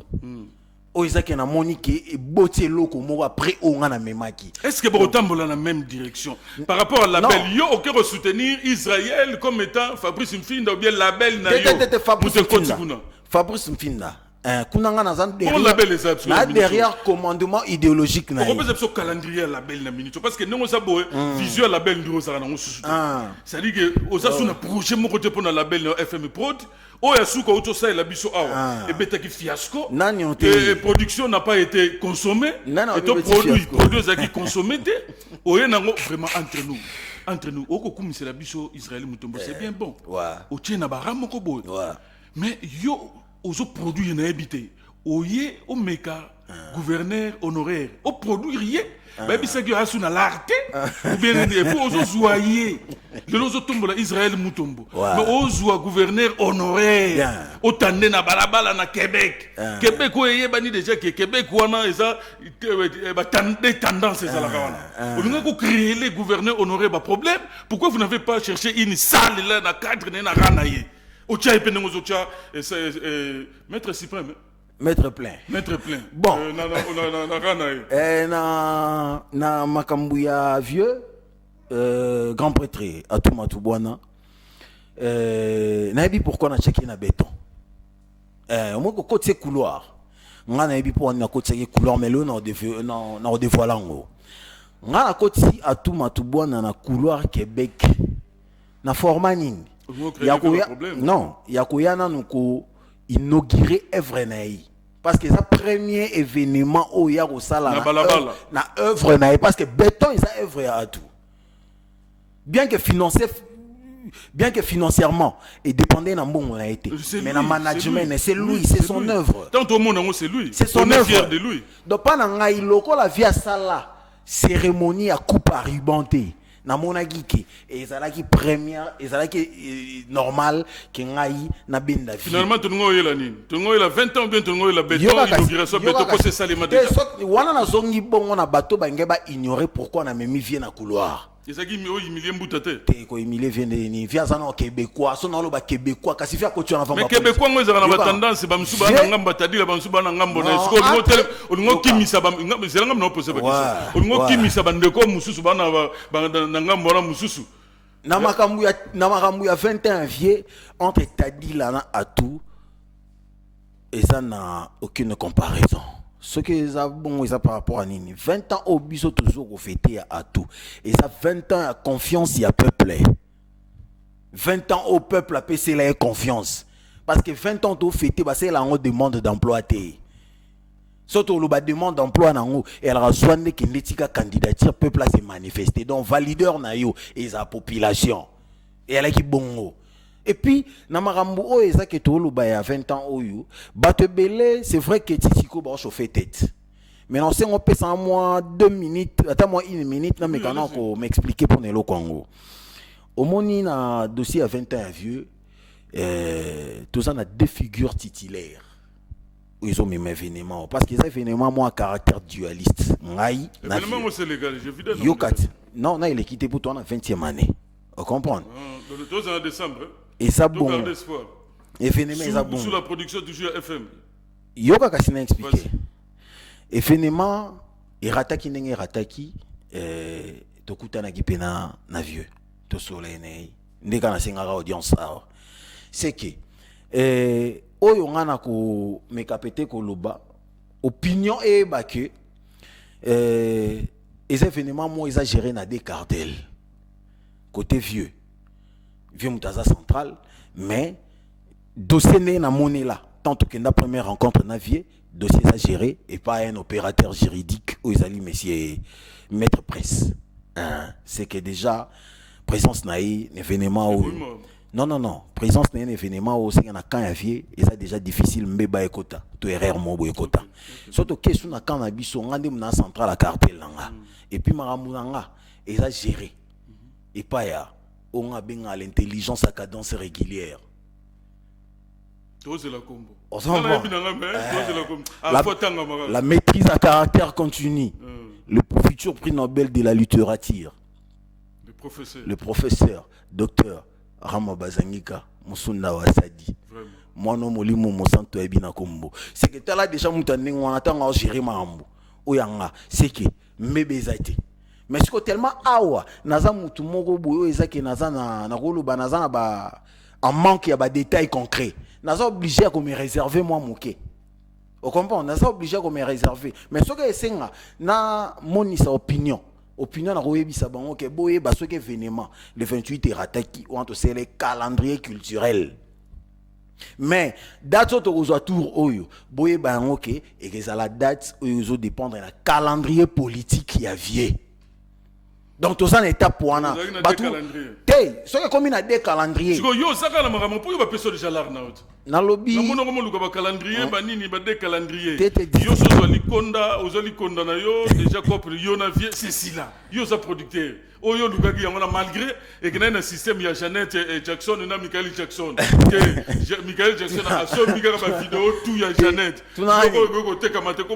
O ezaki na moniki et botier loko mo après o ngana memaki. Est-ce que Botambola la même direction par rapport à label yo auquel soutenir Israël comme étant Fabrice Mfinda ou bien label na yo Fabrice Mfinda kunanga na zan derrière commandement idéologique na. On peut dire calendrier label na minute parce que non ça boy visuel label ndiro ça na sous. Ça dit que oza sous na projet mo côté pour na label na FM Prod o ya suka auto ça la biso awa et beta ki fiasco et production n'a pas été consommée et ton produit ça qui consommé o ya nango vraiment entre nous oko kumisa la biso Israël mutombo c'est bien bon o tient na baramo ko boy mais yo aux produits na habité oye o meka gouverneur honoraire au produit rien baby c'est que asu na l'arte ou bien pour aux joyeux le lozo tombo la Israël mutombo mais aux gouverneur honoraire au tande na balabala na Québec Québec oye bani déjà que Québec wana eza ba tande tendance eza la wana on nga ko créer les gouverneurs honoraires ba problème pourquoi vous n'avez pas cherché une salle là na cadre na ranaye Ocha et Penengozocha, Maître Suprême. Maître plein. Bon. Na Makambuya vieux, grand prêtre, à Toumatouboana. Naïbi pourquoi on a checké na béton. Moi, côté couloir. nga na yebi po na koti couleur mais le na dévoilango nga na koti atu matubwana na couloir Québec na format nini yakoya nanu ko inaugurer œuvre naï parce que ça premier événement au ya kosala na œuvre naï parce que béton ça œuvre à tout bien que financièrement et dépendait d'un bon on a été mais le management c'est lui c'est son œuvre tant au monde c'est lui c'est son œuvre fier de lui donc pas na ngai loko la via sala cérémonie à coupe à rubanté na monaki ke ezalaki première ezalaki normal ke ngai na benda finalement tungo yela nini tungo yela 20 ans bien tungo yela béton inauguration béton ko c'est ça les matins wana na zongi bongo na bato bangeba ignorer pourquoi na memi vient na couloir ezaki mi o humilier mbutate te ko humilier vient ni via ça na québécois so na lo ba québécois kasi fia ko tu na mais québécois ngo ezaka na tendance ba msuba na ngamba tadila ba msuba na ngambo na esko ngo tel ngo kimisa ba ngamba zela ngamba na pose ba kisa ngo kimisa ba ndeko mususu ba na ngambo na mususu na makambu ya 21 vieux entre tadila na atu et ça n'a aucune comparaison. Ce que ça bon ça par rapport à nini 20 ans au biso toujours au fêter à tout et ça 20 ans à confiance il y a peuple 20 ans au peuple à PC la confiance parce que 20 ans au fêter bah c'est la demande d'emploi té surtout le demande d'emploi nango et elle reçoit des qui n'étika candidature peuple à se manifester donc valideur na yo et sa population et elle qui bongo. Et puis, na marambo o eza ke to luba ya 20 ans oyo, bato belé, c'est vrai que Titiko ba chauffer tête. Mais non, c'est on peut en moi 2 minutes, attends moi 1 minute na mekana ko m'expliquer pour Nelo Congo. Au moni na dossier à 20 ans vieux, tout ça na 2 figures titulaires. Où ils ont mis mes événements parce que les événements moi à caractère dualiste. Ngai, na événement c'est légal, je vidéo. Yokat. Non, il est quitté pour toi en 20e année. Vous comprenez? Dans le 12 en décembre. Et ça bon. Événement sous la production du jeu FM. Yoka kasina expliquer. Événement irataki nenge rataki tokuta na gipena na vieux. To soleil ndeka na singara audience alors. C'est que oyo ngana ko mekapete ko loba opinion e ba que les événements mo exagéré na des cartels. Côté vieux Moutaza central, mais dossier n'est na monnaie là. Tant que la première rencontre na vie, dossier ça géré et pas un opérateur juridique où ils allaient monsieur maître presse. C'est que déjà présence na événement où non présence na événement où c'est na quand y vie et ça déjà difficile mbeba ekota to erreur mo ekota. Surtout question na quand na biso ngande na central la cartel nga et puis maramulanga et ça géré et pas ya on a bien l'intelligence à cadence régulière. La maîtrise à caractère continu. Le futur prix Nobel de la littérature. Le professeur, docteur Rama Bazangika, Musunda Wasadi. Moi non molimo mosanto ebina kombo. C'est que tu as déjà moutané on attend à gérer mambo. Oyanga, c'est que mbezati. Mais c'est tellement awa naza mutu moko boyo ezaki naza na koloba naza na ba en manque ya ba détails concrets naza obligé à me réserver moi moké au comprend naza obligé à me réserver mais ce que esenga na monisa opinion na koyebisa bango ke boye ba ce que événement le 28 erataki ou entre c'est les calendrier culturel mais date auto aux tour oyo boye bango ke et que ça la date oyo dépendre na calendrier politique ya vie. Donc tout ça n'est pas pour un ce que comme il a des calendriers. Yo ça quand la pour yo personne déjà l'arnaud. Na lobby. Na mono comme le calendrier ba nini ba des calendriers. Yo so ozali konda na yo déjà quoi yo na vie c'est si là. Yo ça producteur. Oyo lugaki on a malgré et que na un système il y a Janet et Jackson et Michael Jackson. Michael Jackson a so bigara ba vidéo tout ya Janet. Ko te kamate ko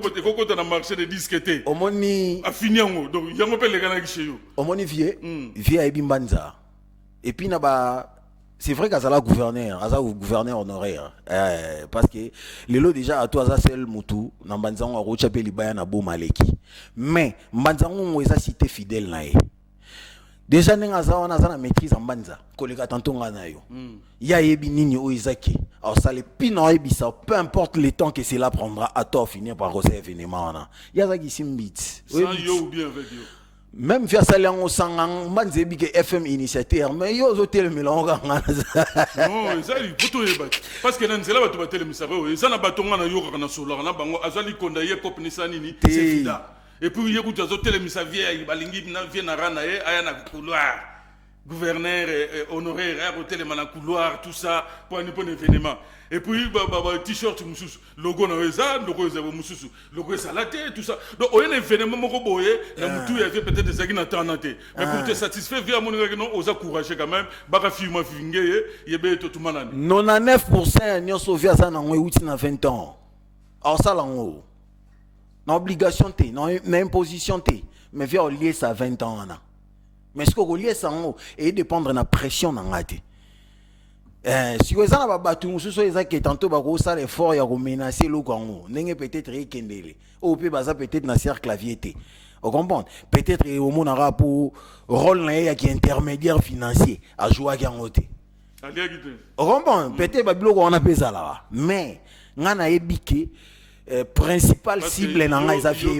na marché de disques té. Omoni a fini ngo donc yango pe le kana ki chez yo. Omoni vie a ebimbanza. Et puis na ba c'est vrai qu'Azala gouverneur honoraire parce que les lots déjà à toi ça seul mutu na banzango rochape libaya na bo maleki mais banzango eza cité fidèle na déjà ndenge aza wana aza na maîtrise en banza koleka tantonga na yo ya yebi nini o izaki alors ça le pino ebisa peu importe le temps que cela prendra à toi finir par causer événement wana ya zaki simbit sans yo ou bien avec yo même via salango sangang manzebi que FM initiateur mais yo zo tel melonga ngana non ça il faut tout yeba parce que nanzela bato batele misaro et ça na batonga na yo kana solo na bango azali konda ye pop ni sanini c'est fida et puis il y a beaucoup de télémis vieille balingi na vie na rana e aya na couloir gouverneur honoraire à hôtel na couloir tout ça pour un événement et puis t-shirt mususu logo na eza logo eza mususu logo salate tout ça donc on a un événement moko boye na mutu ya peut-être des agina tanate mais pour te satisfaire via mon non osa courager quand même baka filma fingé yebe to tumanani 99% nyoso via ça na ngwe uti na 20 ans alors ça lango na obligation té na imposition té mais via lier ça 20 ans ana mais ce que lier ça et dépendre na pression na ngati si vous avez un bateau, vous avez tantôt un effort à menacer le Congo. N'est peut-être rekendele. Ou peut-être un cercle clavier. Vous comprenez? Peut-être au monde arabe pour rôle qui intermédiaire financier à jouer à Gangote. Vous comprenez? Peut-être que on a besoin là. Mais on a ébiqué principal cible dans les affaires.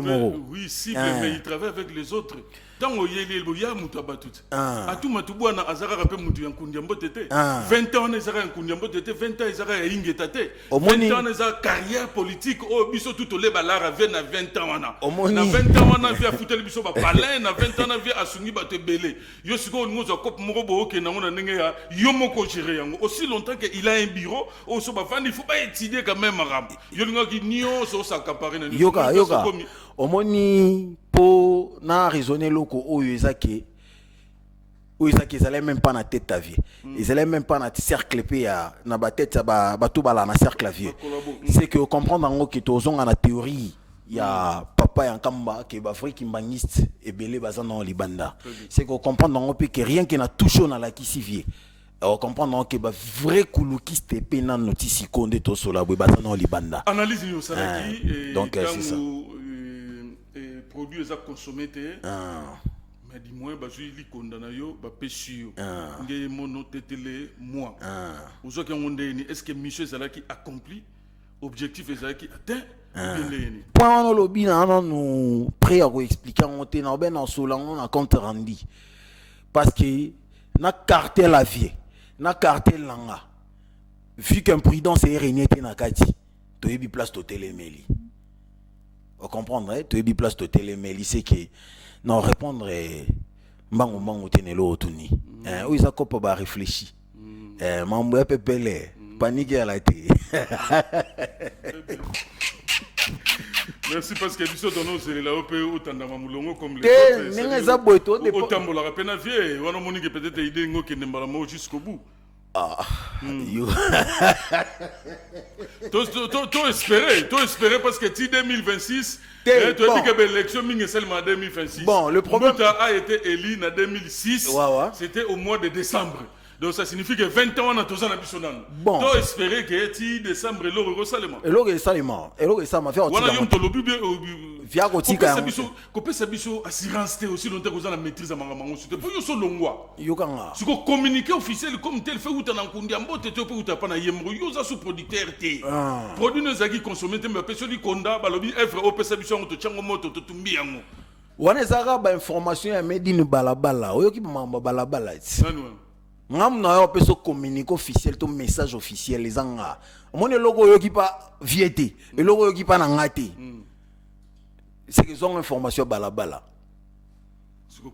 Oui, cible, mais il travaille avec les autres. Tant que il y a mutu abatut a tout matubu na azara rapé mutu yankundiambo tete 20 ans ezara yankundiambo tete 20 ans ezara ingeta te 20 ans ezara carrière politique o biso tout le balara ve na 20 ans wana na 20 ans wana via futel biso ba palin na 20 ans na via asungi bato belé yo siko ngozo kop moko bo ke na ngona ndenge ya yo moko gérer yango aussi longtemps que il a un bureau o so ba fandi faut pas étudier quand même maram yo linga ki nio so sa caparer na yoka omoni po na raisonner loko oyo ezaki ils allaient même pas na tête ta vie ils allaient même pas na cercle pe ya na ba tête ba tout bala na cercle vie c'est que comprendre ngo que tozonga na théorie ya papa ya nkamba ke ba vrai kimbangiste et belé bazana libanda c'est que comprendre ngo pe que rien que na touché na la kisivie on comprend que ba vrai kulukiste pe na notice konde to sola bo bazana libanda analyse yo salaki donc c'est ça produits à consommer mais dis-moi bazui li kondana yo ba pesio ngé mono tetele moi ozo ke ngonde ni est-ce que monsieur Zala qui accompli objectif Zala qui atteint point on lobby na nous prêt à expliquer on te na ben en solango na compte rendu parce que na cartel la vie na cartel langa vu qu'imprudence est régnée na kati to yebi place to télémeli. Vous comprendrez, tu es place de télé, mais il sait que non répondre mango tenelo otuni. Oui ça coupe pas réfléchir. Mambo peu pelé, panique à la télé. Merci parce que biso dono c'est la OP otanda mamulongo comme les autres. Autant la pena vie, wana monique peut-être idée ngo kende mbalamo jusqu'au bout. Yo. T'as espéré parce que ti 2026 tu as dit que l'élection mingi seulement 2026. Bon, le problème a été élu en 2006. C'était au mois de décembre. Donc ça signifie que 20 ans on a tous en abissonant. Bon. Tu espérer que ti décembre l'euro salement. L'euro salement. L'euro ça m'a fait voilà yom to lobi bien via kotika. Kopé sabiso assurance té aussi longtemps que la maîtrise à mangamango c'était pour yo so longwa. Yo kanga. Si ko communiquer officiel comme tel fait ou ta nankundi ambote te pe ou ta pana yemro yo za sous producteur té. Produit nos agi consommer té mpe so li konda balobi evre op sabiso ngo to chango moto to tumbi yango. Wana zaka ba information ya medine balabala. Oyo ki mamba balabala. Ngam na yo peso communiquer officiel to message officiel les anga. Mon logo yo ki pa viété, le logo yo ki pa na ngati. C'est que son information balabala.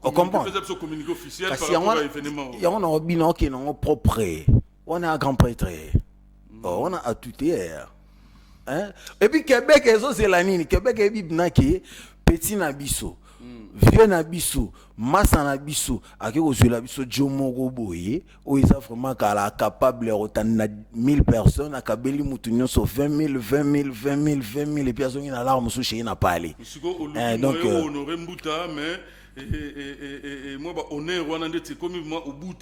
On comprend. Peso communiquer officiel par rapport à événement. Ya on a bino ki non propre. On a grand prêtre. On a tout hier. Hein? Et puis Québec c'est la nini. Québec est bibnaki petit na biso. Vieux na biso, massa na biso, ake ko la biso jomo boye, o isa vraiment kala capable otana 1000 personnes akabeli mutu nyonso 20 000 et puis azongi na larme so chez na parler. Donc honorer Mbuta mais et moi bah honneur wana ndetse comme moi au bout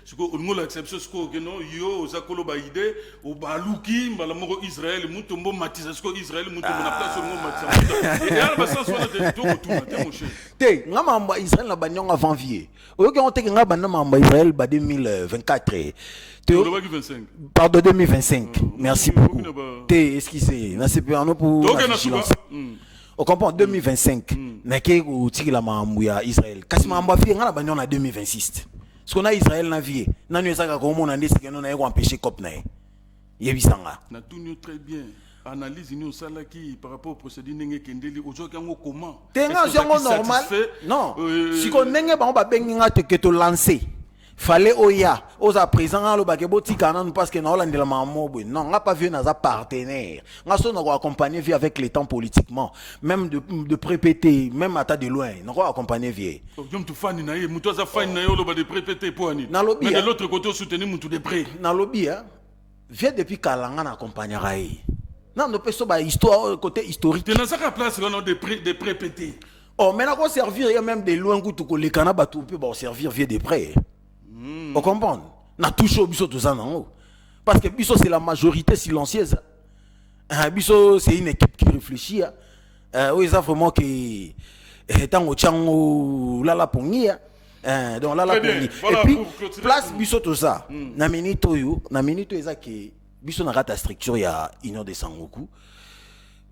ce que on l'acception ce que non yo zakolo ba idée au baluki mbala moko Israël mutombo matisa ce que Israël mutombo na place au matisa et là ba sens wana de tout retour mon cher te nga mamba Israël na banyonga janvier oyoki on te nga bana mamba Israël ba 2024 te 25 pardon 2025 merci beaucoup te excusez na c'est pas pour on comprend 2025 nake utiki la mambu ya Israël kasi mambu afie ngala banyo na 2026 ce qu'on a Israël na vie na nu esaka ko mona ndesi ke no na ko empêcher cop na yebisanga na tout très bien analyse ni osala qui par rapport au procédé ndenge kendeli ozoki yango comment tenga yango normal non si ko ndenge ba ba bengi nga te ke to lancer fallait oya oza présent à l'obakebo tikana parce que na olandela mamobwe non nga pas vu na za partenaire nga so na ko accompagner vie avec les temps politiquement même de prépéter même à ta de loin na ko accompagner vie donc tu fani na ye muto za fani na yo lo ba de prépéter pour ani mais de l'autre côté soutenir muto de près na lobby vie depuis kalanga na accompagner ai non no peso ba histoire côté historique tu na sa place là de prépéter oh mais na ko servir ya même de loin ku to ko le kana ba tout peut ba servir vie de près. On comprend. Na touché au biso tout ça non. Parce que biso c'est la majorité silencieuse. Biso c'est une équipe qui réfléchit. Oui, ça vraiment que tant au chango la pongia. Donc là la pongia. Et puis place biso tout ça. Na minute eza que biso na rata structure ya Union des Sangoku.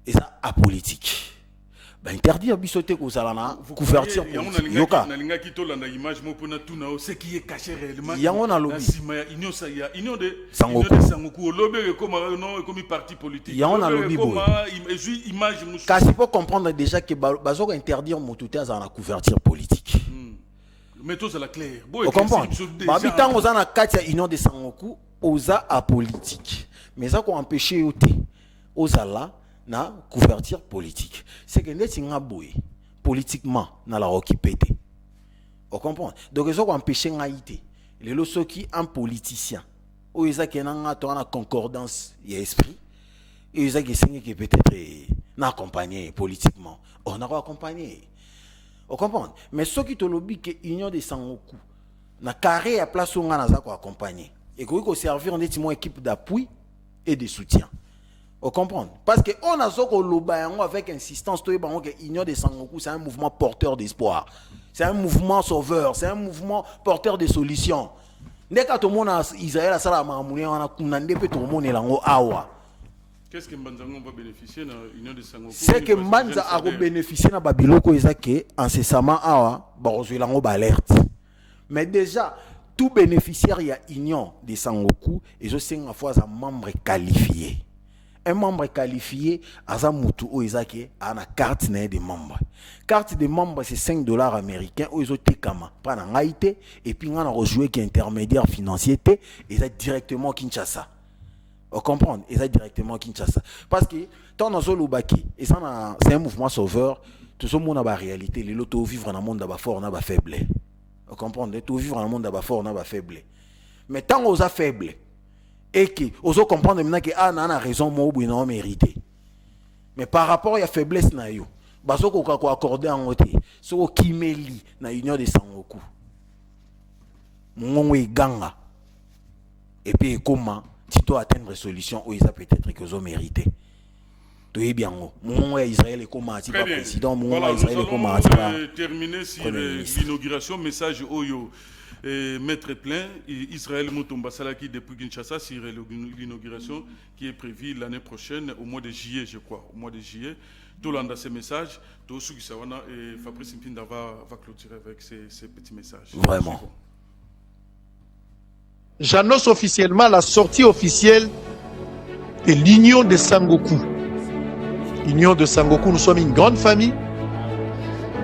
Et ça apolitique. Bah interdire bisoté ko salana couverture yoka na linga ki tolanda image mo pona tuna ce qui est caché réellement yango na lobby union de Sangoku lobby comme non comme parti politique yango na lobby comme image kasi pour comprendre déjà que bazoko interdire motuté za na couverture politique mais tout c'est la clair on comprend ba bitango za na kati ya Union de Sangoku oza apolitique mais ça ko empêcher yoté ozala na couverture politique c'est que ndeti nga boy politiquement na la okipete on comprend donc ils ont empêché nga ité les loso qui un politicien ou ils a kenanga to na concordance et esprit et ils a qui peut-être na accompagner politiquement on a accompagné on comprend mais ceux qui te lobby que Union des Sangoku na carré à place où nga na za ko accompagner et ko servir ndeti mon équipe d'appui et de soutien. On comprend parce que on a soko lobayango avec insistance to ebango que Union des Sangoku c'est un mouvement porteur d'espoir, c'est un mouvement sauveur, c'est un mouvement porteur de solutions. Ndeka to mona Israël a sala mamuni wana kunande pe to mona lango awa. Qu'est-ce que Mbanzango va bénéficier dans Union des Sangoku? C'est que Mbanza a bénéficier na babiloko ezake incessamment awa ba rezolango ba alerte. Mais déjà tout bénéficiaire il y a Union des Sangoku et je sais une fois un membre qualifié. Un membre qualifié, Azamutu Oizake, a une carte de membre. Carte de membre, c'est $5 américains, Oizote Kama, pas en Haïti, et puis on a rejoué qui est intermédiaire financier, et ça directement Kinshasa. On comprend, et ça directement Kinshasa. Parce que, tant dans le Baki, et ça, c'est un mouvement sauveur, tout ce monde a la réalité, les lotos vivent dans un monde fort, on a faible. On comprend, tout vivre dans un monde fort, on a faible. Mais tant qu'on a faible, et que oso comprendre maintenant que ah na raison mo bu non mérité mais par rapport à la faiblesse na yo bazoko ko accorder en côté so kimeli na Union de Sangoku mongo iganga et puis comment tu dois atteindre solution où ils a peut-être que zo mérité to y bien mongo Israël et comment tu pas président mongo Israël et comment tu pas terminer sur l'inauguration message oyo Maître plein Israël Mutomba Salaki depuis Kinshasa sur l'inauguration qui est prévue l'année prochaine au mois de juillet je crois au mois de juillet tout l'anda ces messages tout ce qui s'awana et Fabrice Mpinda va clôturer avec ces petits messages vraiment. J'annonce officiellement la sortie officielle de l'Union de Sangoku. Union de Sangoku, nous sommes une grande famille.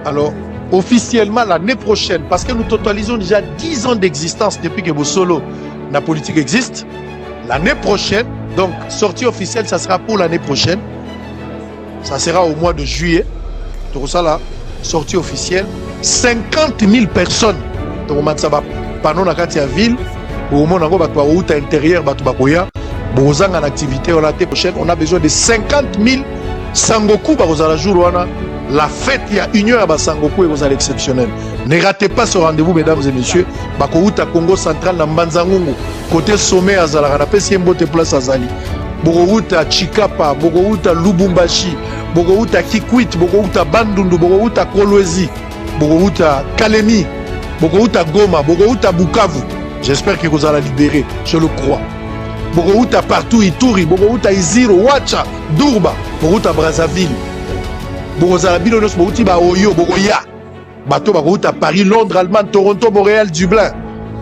Alors officiellement l'année prochaine, parce que nous totalisons déjà 10 ans d'existence depuis que Bosolo, la politique existe. L'année prochaine, donc sortie officielle, ça sera pour l'année prochaine. Ça sera au mois de juillet. Donc ça là, sortie officielle, 50 000 personnes. Donc pendant la quartier ville, au moment où on est intérieur, on a en activité l'année prochaine, on a besoin de 50 000 Sangoku par jour. La fête, il y a union à Basangoku et vous allez exceptionnel. Ne ratez pas ce rendez-vous, mesdames et messieurs. Bakouta Congo Central, Nambanzangungu. Côté sommet à Zalara, Pessimbote Place Azali. Bogouta Chikapa, Bogouta Lubumbashi, Bogouta Kikwit, Bogouta Bandundu, Bogouta Kolwezi, Bogouta Kalemi, Bogouta Goma, Bogouta Bukavu. J'espère que vous allez libérer, je le crois. Bogouta partout, Ituri, Bogouta Iziro, Wacha, Durba, Bogouta Brazzaville. Bogouta Bilonos, Bogouta Oyo, Bogoya. Bateau Bogouta Paris, Londres, Allemagne, Toronto, Montréal, Dublin.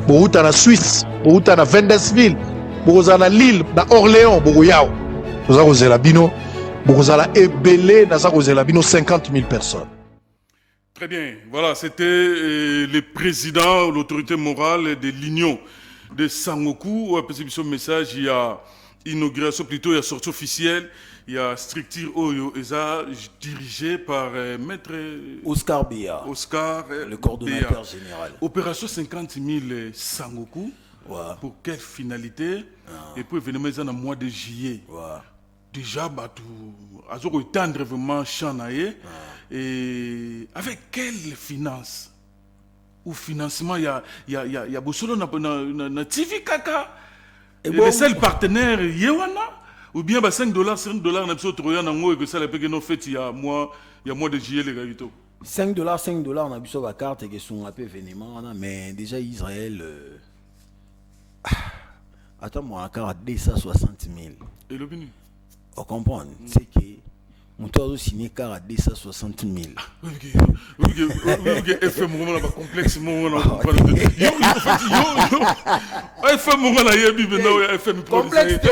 Bogouta na Suisse, Bogouta na Wendelsville. Bogouta na Lille, na Orléans, Bogoyao. Nous avons Zelabino, Bogouta Ebele, nous avons Zelabino 50 000 personnes. Très bien. Voilà, c'était le président, l'autorité morale de l'Union de Sangoku. Après ce message, il y a inauguration, plutôt, il y a sortie officielle. Il y a structure Oyo Eza, dirigée par maître Oscar Béa. Oscar, le coordonnateur général. Opération 50 000 Sangoku. Ouais. Pour quelle finalité? Et puis, événement, ils ont un mois de juillet. Ouais. Déjà, ils ont étendre vraiment Chanaye. Et avec quelle finance? Ou financement, il y a beaucoup de TV Kaka. Et les seuls partenaires, Yewana? Ou bien $5, $5, on a besoin de trouver un angle que ça l'a payé nos fêtes il y a mois de juillet, les gars. $5, on a besoin de carte et sont un peu événement, mais déjà Israël. Attends, moi, encore à 260 000. Et le béni? On comprend, c'est que. On doit signer car à 260 000. Oui, FM, on a un complexe, FM, complexe,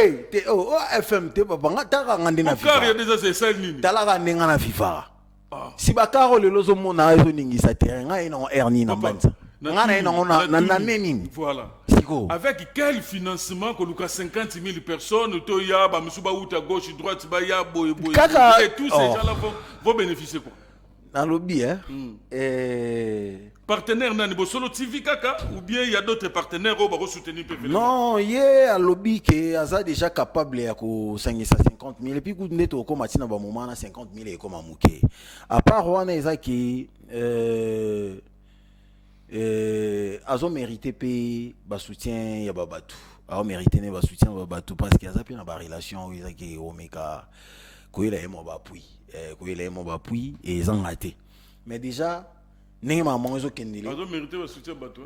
FM, t'es pas bon, t'as regardé na FIFA. Il y a déjà ces salles. T'as regardé na FIFA. Si bakaro le lozo mon a zoningi sa terrain, il y a un hernie na banza. Voilà. Avec quel financement que nous avons 50 000 personnes, il y a à gauche, droite, et tous ces gens-là vont bénéficier quoi? Dans le lobby, hein? Partenaire Nani Solo TV Kaka, ou bien il y a d'autres partenaires qui vont soutenir le PVL? Non, il y a un lobby qui est déjà capable de 50 000. Et puis, quand on est au combattant, à un moment, 50 000 et comme un mouquet. À part, on a qui. Azo mérité payer soutien ya babatu azo mérité ne soutien babatu parce qu'il y a ça na relation ils a qui omeka ko il a mo bapui et ils ont raté mais déjà n'est maman zo kendele azo mérité soutien babatu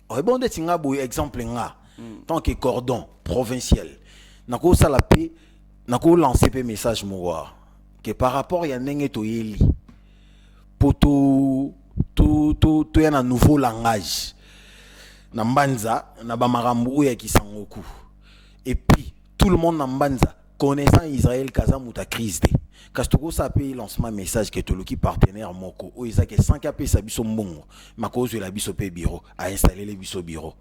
oh bon de tinga boy exemple nga tant que cordon provincial nako sala pe nako lancer pe message mo que par rapport ya ndenge to yeli poto tout y a un nouveau langage na mbanza na bamarambu ya kisangoku et puis tout le monde na mbanza connaissant Israël kaza muta crise de kastoko ça paye lancement message que toloki partenaire moko o isa que 100 kp sa biso mbongo makozo la biso pe bureau a installer les biso bureau.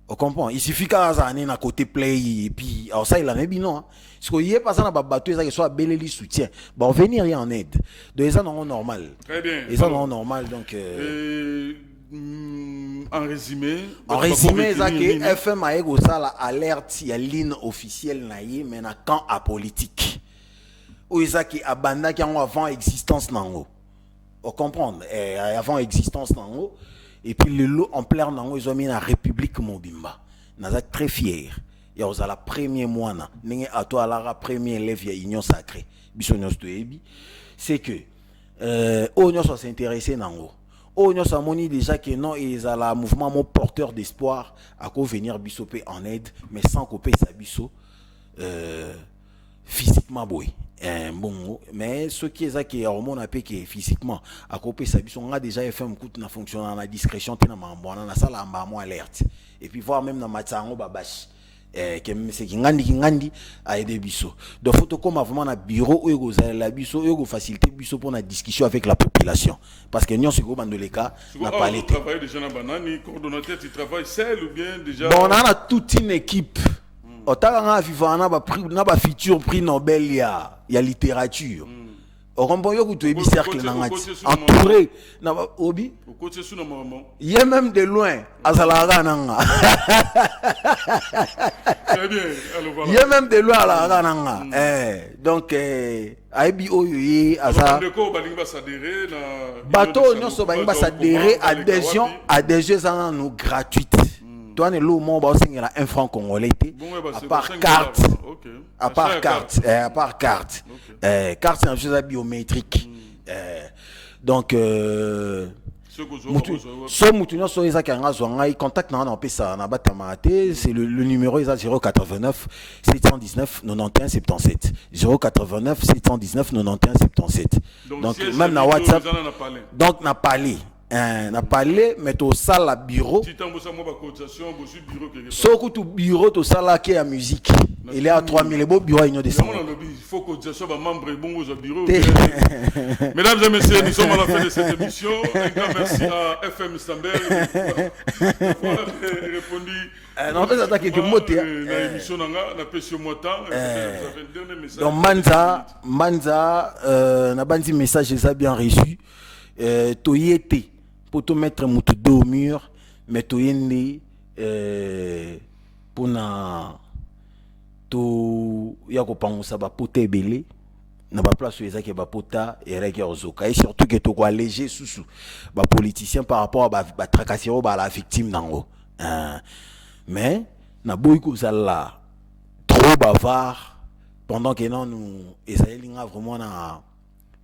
On comprend. Il suffit qu'à un à côté play et puis alors ça il en est bien non. Ce qu'il y a pas ça dans bateau ça que soit belé soutien. Bon venir y en aide. Donc ça non normal. Très bien. Et ça non normal donc en résumé ça que FM a ego ça la alerte il y a ligne officielle na yé mais na camp apolitique. Ou ça qui abanda qui ont avant existence nango. On comprend avant existence nango. Et puis le lot en plein nango ils ont mis la République Mobimba. Naza très fier. Il y a la première mois na ninge ato alara premier élève ya union sacrée. Bisonyos to ebi. C'est que on soit s'intéresser nango. On soit moni déjà que non ils a la mouvement mon porteur d'espoir à quoi venir bisopé en aide mais sans couper sa biso physiquement boy. Bon mais ce qui est ça qui est hormone a que physiquement à couper sa biso on a déjà fait un coup na fonctionner la discrétion tena mambona na sala mbamo alerte et puis voir même na matsango babashi que c'est kingandi a aider biso donc faut comme vraiment na bureau où go la biso où go faciliter biso pour la discussion avec la population parce que nous c'est go dans les cas n'a pas l'été travailler déjà na banani coordonnateur tu travailles seul ou bien déjà bon on a toute une équipe otanga vivant na ba futur prix Nobel ya littérature Orombo yo kutu ebi cercle nangati entouré na obi côté sous maman il y a même de loin azalaga nanga Très bien. Alors voilà. Il y a même des lois à la Rananga. Donc, Aibi Oyoye, Asa. Bateau, nous sommes adhérer à des jeux nous gratuites. Toi, nous avons un franc congolais. À part carte. À part carte. À part carte. Carte, c'est un jeu biométrique. Donc, contact c'est le numéro 089 719 91 77 089 719 91 77. Donc même dans WhatsApp, donc n'a parlé mais au salle à bureau soko tu bureau to sala qui a musique il est à 3000 beau bureau il faut que ça soit membre bon au bureau. Mesdames et messieurs, nous sommes à la fin de cette émission. Un grand merci à FM Stambert d'avoir répondu. Non, ça t'a quelques mots l'émission n'a pas sur moi temps. Donc Manza n'a pas dit message ça bien reçu. Toyete pour te mettre mutu dos au mur mais toyende pour na to ya ko pangusa ba pote belé na ba place ezaki ba pota et reki ozoka et surtout que to ko alléger sous ba politicien par rapport à ba tracassero ba la victime nango mais na boy ko sala trop bavard pendant que non nous esalinga vraiment na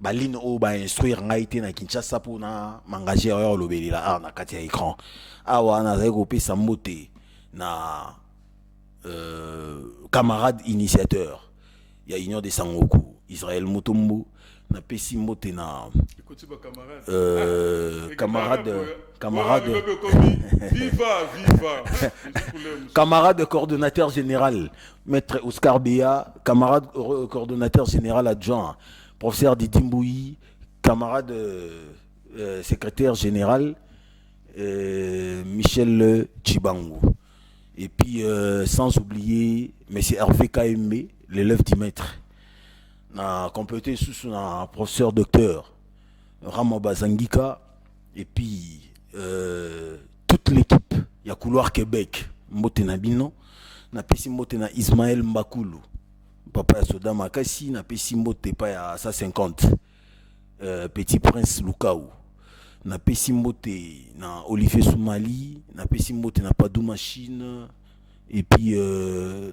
baline o ba instruire ngaité na Kinshasa pour na m'engager au lobeli là na katia écran awa na zeko pesa moté na camarade initiateur il y a Union de Sangoku Israël Mutombo na pesi moté na camarade coordonnateur général maître Oscar Béa, camarade coordonnateur général adjoint professeur Didimboui, camarade secrétaire général Michel Chibangu. Et puis, sans oublier M. Hervé KMB, l'élève du maître. On a complété sous un professeur docteur Ramo Bazangika. Et puis, toute l'équipe, il y a Couloir Québec, Motena Bino, na pesi Motena Ismaël Mbakoulou, Papa Soda Makassi, na pesi Mote à 150, Petit Prince Lukaou. Na pesi mbote na Olivier Soumali, na pesi mbote na Padou Machine et puis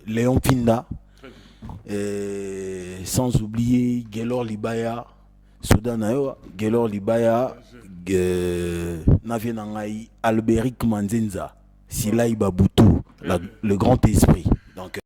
Léon Pinda, sans oublier Gelor Libaya, Sodanayo, Gelor Libaya, Navienangai, Alberic Manzenza, Silai Baboutou, le grand esprit. Donc